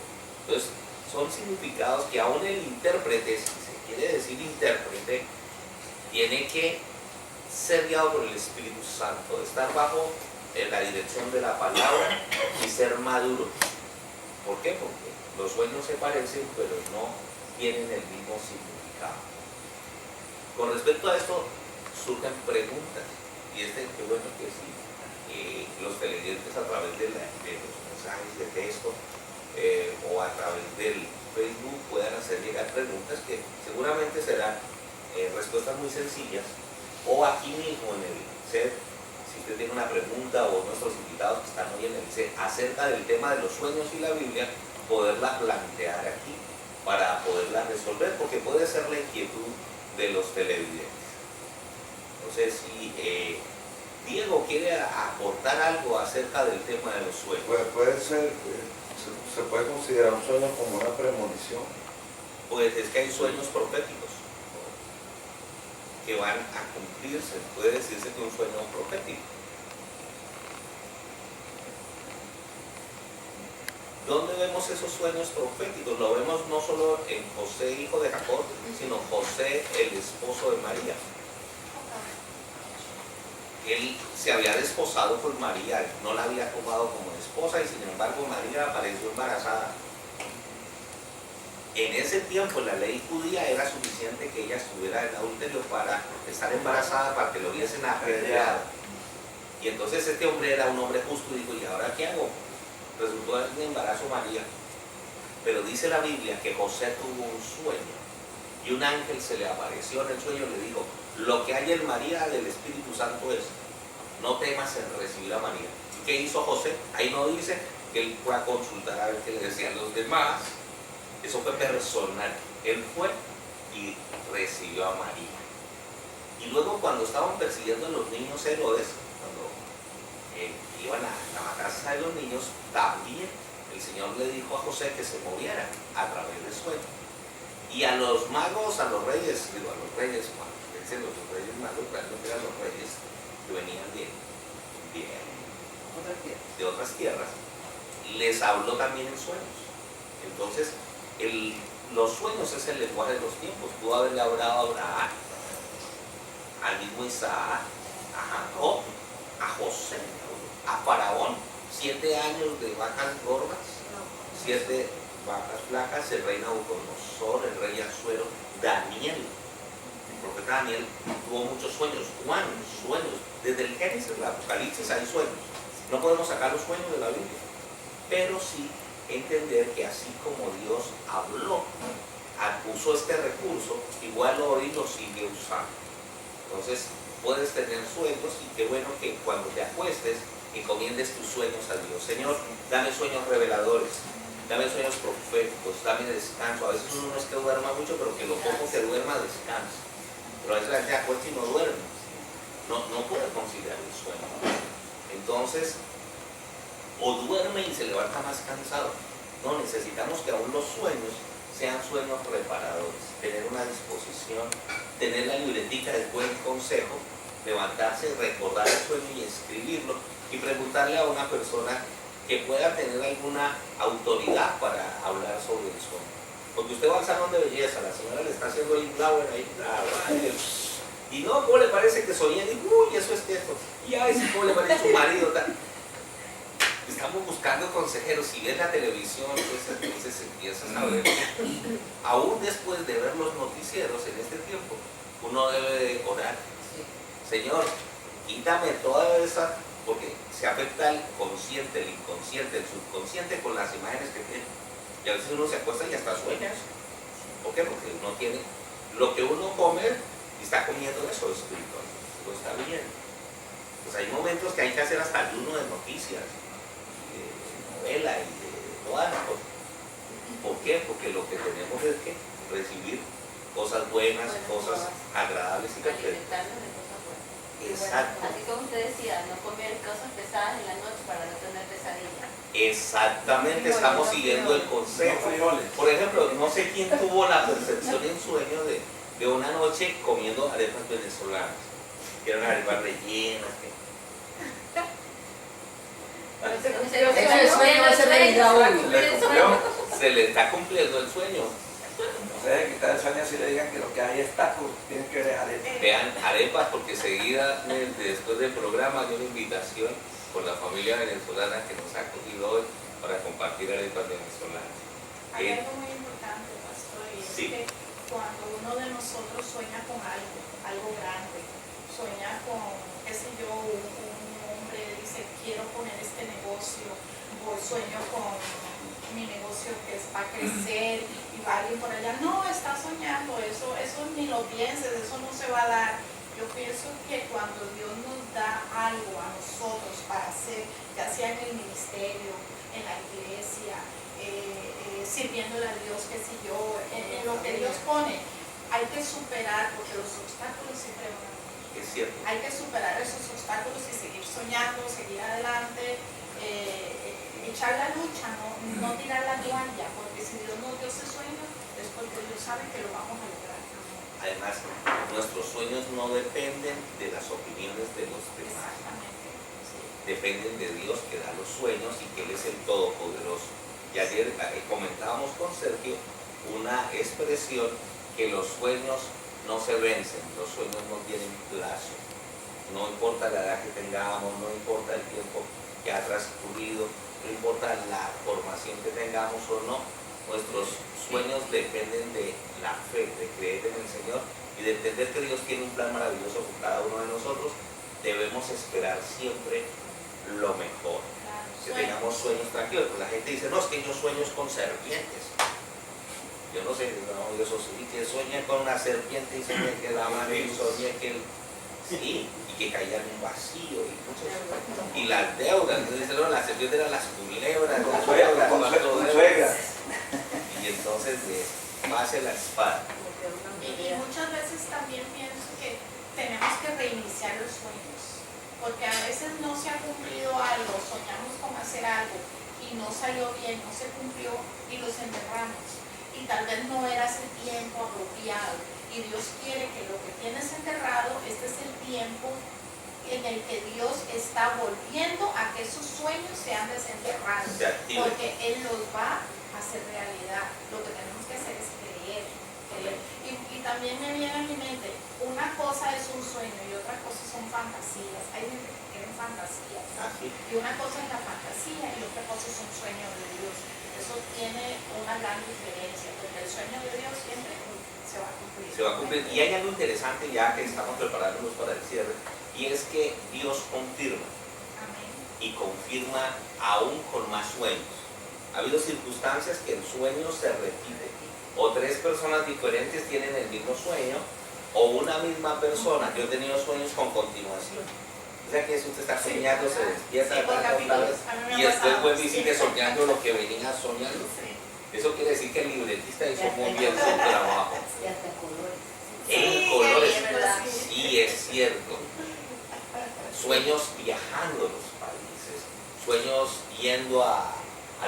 Entonces, son significados que aún el intérprete, si se quiere decir intérprete, tiene que ser guiado por el Espíritu Santo, estar bajo la dirección de la palabra y ser maduro. ¿Por qué? Porque los sueños se parecen, pero no tienen el mismo significado. Con respecto a esto, surgen preguntas, y qué bueno que sí, los televidentes a través de los mensajes de texto o a través del Facebook puedan hacer llegar preguntas que seguramente serán respuestas muy sencillas, o aquí mismo en el set, si usted tiene una pregunta o nuestros invitados que están hoy en el set acerca del tema de los sueños y la Biblia, poderla plantear aquí para poderla resolver, porque puede ser la inquietud de los televidentes. Entonces, si Diego quiere aportar algo acerca del tema de los sueños. Puede ser, se puede considerar un sueño como una premonición. Pues es que hay sueños proféticos que van a cumplirse. Puede decirse que un sueño profético. ¿Dónde vemos esos sueños proféticos? Lo vemos no solo en José, hijo de Jacob, sino José, el esposo de María. Él se había desposado con María, no la había tomado como esposa y sin embargo María apareció embarazada. En ese tiempo la ley judía era suficiente que ella estuviera en adulterio para estar embarazada, para que lo hubiesen apedreado. Y entonces este hombre era un hombre justo y dijo, ¿y ahora qué hago? Resultó en embarazo María. Pero dice la Biblia que José tuvo un sueño y un ángel se le apareció en el sueño y le dijo, lo que hay en María del Espíritu Santo es, no temas en recibir a María. ¿Y qué hizo José? Ahí no dice que él fue a consultar a ver qué le decían los demás. Eso fue personal. Él fue y recibió a María. Y luego cuando estaban persiguiendo a los niños Herodes, cuando iban a matarse a los niños, también el Señor le dijo a José que se moviera a través del sueño. Y a los magos, a los reyes, cuando dicen los reyes magos, realmente eran los reyes que venían de otras tierras, les habló también en sueños. Entonces, los sueños es el lenguaje de los tiempos. Pudo haberle hablado a Abraham, al mismo Isaac, a Jacob, a José, a Faraón, 7 años de vacas gordas, 7 vacas flacas, el rey Nabucodonosor, el rey Asuero, Daniel. El profeta Daniel tuvo muchos sueños. Juan, sueños. Desde el Génesis, el Apocalipsis hay sueños. No podemos sacar los sueños de la Biblia, pero sí entender que así como Dios habló, usó este recurso, igual hoy lo sigue usando. Entonces puedes tener sueños y qué bueno que cuando te acuestes encomiendes tus sueños a Dios. Señor, dame sueños reveladores, dame sueños proféticos, dame descanso. A veces uno no es que duerma mucho, pero que lo poco que duerma descansa. Pero a veces la gente acuesta y no duerme, no puede conciliar el sueño. Entonces, o duerme y se levanta más cansado. No, necesitamos que aún los sueños sean sueños reparadores, tener una disposición, tener la libretica del buen consejo, levantarse, recordar el sueño y escribirlo y preguntarle a una persona que pueda tener alguna autoridad para hablar sobre el sueño. Porque usted va al salón de belleza, la señora le está haciendo el flower ahí, y no, ¿cómo le parece que soñé? Y uy, eso es esto. Y ay, sí, ¿cómo le parece su marido? Estamos buscando consejeros. Si ves la televisión, entonces empiezas a ver. Aún después de ver los noticieros en este tiempo, uno debe de orar. Señor, quítame toda esa, porque se afecta el consciente, el inconsciente, el subconsciente con las imágenes que tiene. Y a veces uno se acuesta y hasta sueña eso. ¿Por qué? Porque uno tiene lo que uno come y está comiendo eso espiritual. Eso está bien. Pues hay momentos que hay que hacer hasta ayuno de noticias, de novela y de todas las cosas. ¿Por qué? Porque lo que tenemos es que recibir cosas buenas, cosas agradables y perfectas. Exacto. Así como usted decía, no comer cosas pesadas en la noche para no tener pesadillas. Exactamente, estamos siguiendo el consejo. Por ejemplo, no sé quién tuvo la percepción en sueño de una noche comiendo arepas venezolanas, que eran arepas rellenas. Se le está cumpliendo el sueño. No se dejen quitar el sueño si le digan que lo que hay es tacos, tienen que ver arepas. Vean arepas, porque seguida, después del programa, hay una invitación con la familia venezolana que nos ha acogido hoy para compartir arepas venezolanas. Hay algo muy importante, pastor, y es que cuando uno de nosotros sueña con algo grande, sueña con, qué sé yo, un hombre dice, quiero poner este negocio, o sueño con mi negocio que es para crecer, y va alguien por allá, no, está soñando, eso ni lo pienses, eso no se va a dar. Yo pienso que cuando Dios nos da algo a nosotros para hacer, ya sea en el ministerio, en la iglesia, sirviéndole a Dios, qué sé yo, en lo que Dios pone. Hay que superar, porque los obstáculos siempre van a venir. Es cierto. Hay que superar esos obstáculos y seguir soñando, seguir adelante, echar la lucha, no tirar la toalla, porque si Dios nos dio ese sueño es porque Dios sabe que lo vamos a lograr. Además, nuestros sueños no dependen de las opiniones de los demás. Exactamente. Sí. Dependen de Dios que da los sueños y que Él es el Todopoderoso. Y ayer comentábamos con Sergio una expresión que los sueños no se vencen, los sueños no tienen plazo. No importa la edad que tengamos, no importa el tiempo que ha transcurrido, no importa la formación que tengamos o no, nuestros sueños dependen de la fe, de creer en el Señor y de entender que Dios tiene un plan maravilloso con cada uno de nosotros. Debemos esperar siempre lo mejor, que tengamos sueños tranquilos. Pues la gente dice, no, es que yo sueño con serpientes. Yo no sé, no, yo soy que sueña con una serpiente y sueña que la mano y sueña que sí, y que caía en un vacío y las deudas, entonces no, las serpientes eran las culebras, y entonces pase la espada. Y muchas veces también pienso que tenemos que reiniciar los sueños, porque a veces no se ha cumplido algo, soñamos con hacer algo y no salió bien, no se cumplió y los enterramos. Y tal vez no era ese tiempo apropiado. Y Dios quiere que lo que tienes enterrado, este es el tiempo en el que Dios está volviendo a que esos sueños sean desenterrados. Porque Él los va a hacer realidad. Lo que tenemos que hacer es creer. Y también me viene a mi mente, una cosa es un sueño y otra cosa son fantasías. Hay gente que quieren fantasías. Y una cosa es la fantasía y otra cosa es un sueño de Dios. Eso tiene una gran diferencia, porque el sueño de Dios siempre se va a cumplir. Se va a cumplir. Y hay algo interesante ya que estamos preparándonos para el cierre, y es que Dios confirma. Amén. Y confirma aún con más sueños. Ha habido circunstancias que el sueño se repite, o tres personas diferentes tienen el mismo sueño, o una misma persona. Yo he tenido sueños con continuación. O sea que si usted está soñando, se despierta otra vez y después vuelve y sigue soñando lo que venía soñando. Eso quiere decir que el libretista hizo muy bien su trabajo. Y hasta colores. En colores, sí, es cierto. Sueños viajando a los países, sueños yendo a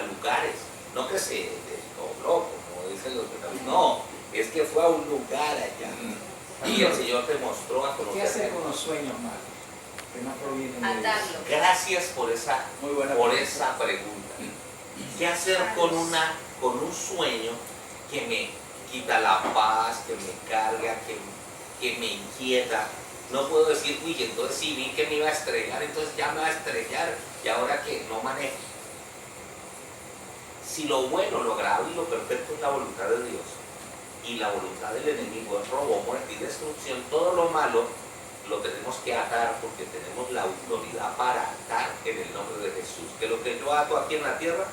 lugares, no que se desdobló, como dicen los protagonistas, no, es que fue a un lugar allá y el Señor te mostró a conocer. ¿Qué hacer con los sueños malos? Que no provienen de Andarlo. Gracias por esa pregunta. ¿Qué hacer con un sueño que me quita la paz, que me carga, que me inquieta? No puedo decir, uy, entonces si vi que me iba a estrellar, entonces ya me va a estrellar y ahora que no manejo. Si lo bueno, lo agradable y lo perfecto es la voluntad de Dios y la voluntad del enemigo es robo, muerte y destrucción, todo lo malo lo tenemos que atar porque tenemos la autoridad para atar en el nombre de Jesús. Que lo que yo ato aquí en la tierra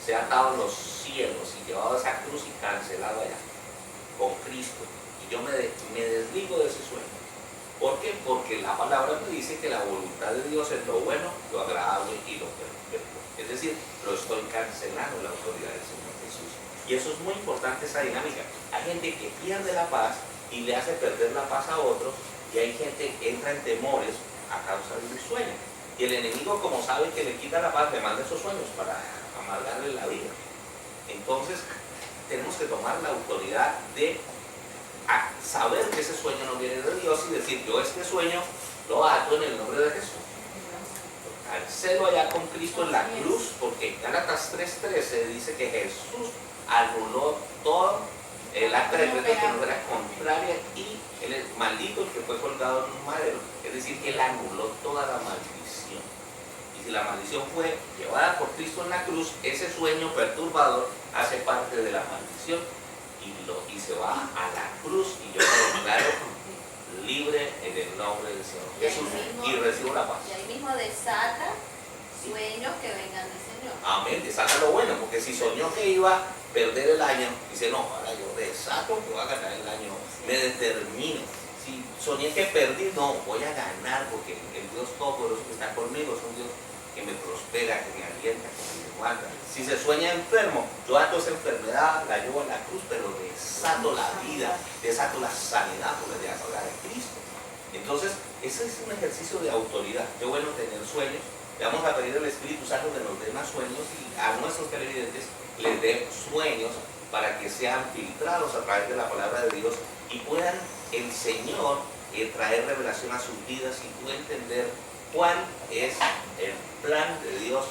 sea atado en los cielos y llevado a esa cruz y cancelado allá con Cristo. Y yo me desligo de ese sueño. ¿Por qué? Porque la palabra me dice que la voluntad de Dios es lo bueno, lo agradable y lo perfecto. Es decir, lo estoy cancelando la autoridad del Señor Jesús. Y eso es muy importante, esa dinámica. Hay gente que pierde la paz y le hace perder la paz a otros. Y hay gente que entra en temores a causa de un sueño. Y el enemigo, como sabe que le quita la paz, le manda esos sueños para amargarle la vida. Entonces, tenemos que tomar la autoridad de saber que ese sueño no viene de Dios y decir, yo este sueño lo ato en el nombre de Jesús. Cancelo allá con Cristo en la cruz, porque en Gálatas 3:13 dice que Jesús anuló todo el acta de decreto que no era contraria y él maldito el que fue colgado en un madero. Es decir, que él anuló toda la maldición. Y si la maldición fue llevada por Cristo en la cruz, ese sueño perturbador hace parte de la maldición y se va a la cruz y yo me declaro libre en el nombre del Señor Jesús y recibo la paz. Y ahí mismo desata sueños que vengan del Señor. Amén, desata lo bueno, porque si soñó que iba a perder el año, dice, no, ahora yo desato que voy a ganar el año, me determino. Si soñé que perdí, no, voy a ganar, porque el Dios Todopoderoso que está conmigo es un Dios que que me prospera, que me alienta, que me guarda. Si se sueña enfermo, yo ato esa enfermedad, la llevo a la cruz, pero desato la vida, desato la sanidad por la palabra de Cristo. Entonces, ese es un ejercicio de autoridad. Qué bueno tener sueños. Le vamos a pedir al Espíritu Santo que nos dé más sueños y a nuestros televidentes les dé sueños para que sean filtrados a través de la palabra de Dios y puedan el Señor traer revelación a sus vidas y tú entender cuál es el plan de Dios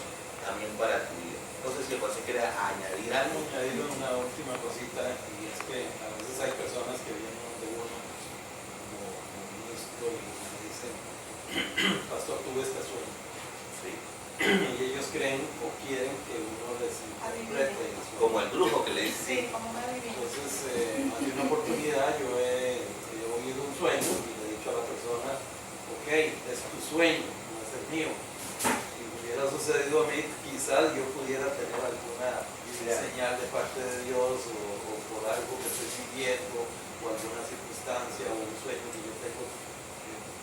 también para tu vida. No sé si el pastor quiere añadir algo. Añadir una última cosita, y es que a veces hay personas que vienen de uno como ministro y me dicen, pastor, tuve este sueño. Sí. Y ellos creen o quieren que uno les interprete el sueño. Como el brujo que le dice. Sí, como una divina. Entonces, hay una oportunidad, yo he oído un sueño y le he dicho a la persona, ok, es tu sueño, no es el mío. Si hubiera sucedido a mí, quizás yo pudiera tener alguna señal de parte de Dios o por algo que estoy siguiendo o alguna circunstancia o un sueño que yo tengo,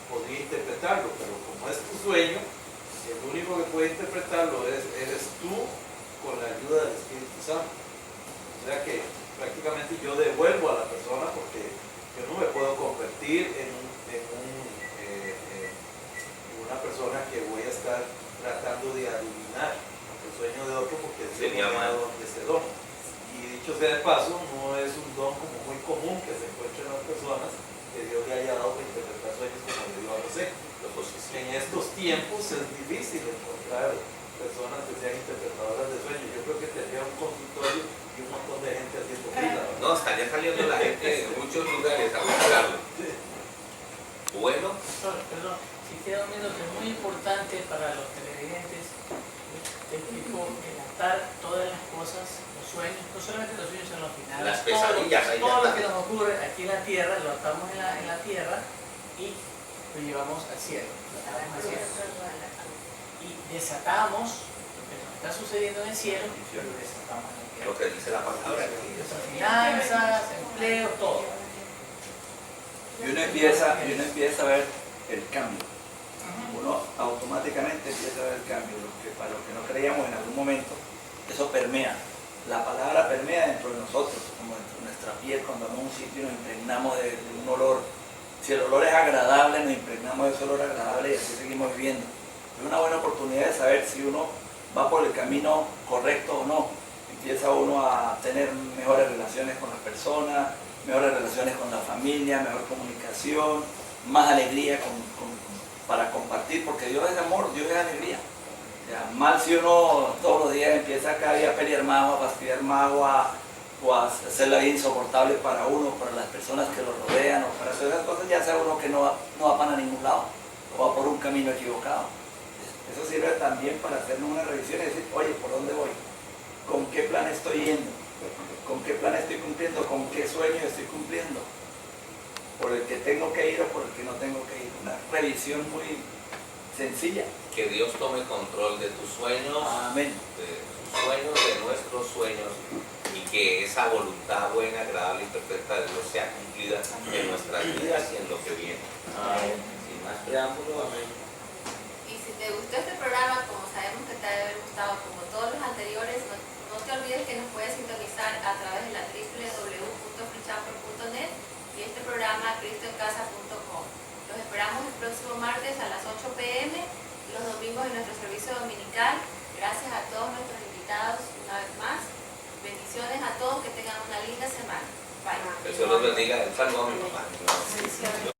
podría interpretarlo, pero como es tu sueño, el único que puede interpretarlo eres tú con la ayuda del Espíritu Santo. O sea que prácticamente yo devuelvo a la persona porque yo no me puedo convertir en una persona que voy a estar tratando de adivinar el sueño de otro porque sería mal ese don. Y dicho sea de paso, no es un don como muy común que se encuentre en las personas que Dios le haya dado para interpretar sueños como le dio a José. En estos tiempos es difícil encontrar personas que sean interpretadoras de sueños. Yo creo que tendría un consultorio y un montón de gente haciendo fila. No, estaría saliendo la gente en muchos lugares a buscarlo. Bueno. Perdón, si queda un minuto, es muy importante para los televidentes del tipo relatar todas las cosas, los sueños, no solamente los sueños en los finales, Las pesadillas, todo lo que nos ocurre aquí en la tierra, lo atamos en la tierra y lo llevamos al cielo, y desatamos lo que nos está sucediendo en el cielo y lo desatamos en la tierra. Lo que dice la palabra. Nuestras finanzas, empleo, todo. Y uno empieza a ver el cambio. Uno automáticamente empieza a ver el cambio. Para los que no creíamos en algún momento, eso permea. La palabra permea dentro de nosotros, como dentro de nuestra piel. Cuando vamos a un sitio nos impregnamos de un olor. Si el olor es agradable, nos impregnamos de ese olor agradable y así seguimos viviendo. Es una buena oportunidad de saber si uno va por el camino correcto o no. Empieza uno a tener mejores relaciones con las personas, mejores relaciones con la familia, mejor comunicación, más alegría para compartir, porque Dios es amor, Dios es alegría. O sea, mal si uno todos los días empieza cada día a pelear más, a fastidiar más, o a hacer la vida insoportable para uno, para las personas que lo rodean, o para hacer esas cosas, ya sea uno que no va para ningún lado, o va por un camino equivocado. Eso sirve también para hacernos una revisión y decir, oye, ¿por dónde voy? ¿Con qué plan estoy yendo? ¿Con qué plan estoy cumpliendo? ¿Con qué sueño estoy cumpliendo? ¿Por el que tengo que ir o por el que no tengo que ir? Una revisión muy sencilla. Que Dios tome control de tus sueños, Amén. de tus sueños, de nuestros sueños, y que esa voluntad buena, agradable y perfecta de Dios sea cumplida en nuestras vidas y en lo que viene. Amén. Sin más preámbulo, amén. Y si te gustó este programa, como sabemos que te debe haber gustado, como todos los anteriores, no te olvides que nos puedes sintonizar a través de la www.freechapel.net y este programa cristoencasa.com. Los esperamos el próximo martes a las 8 p.m. los domingos en nuestro servicio dominical. Gracias a todos nuestros invitados una vez más. Bendiciones a todos, que tengan una linda semana. Bye. Que Dios los bendiga. Un saludo a mi mamá.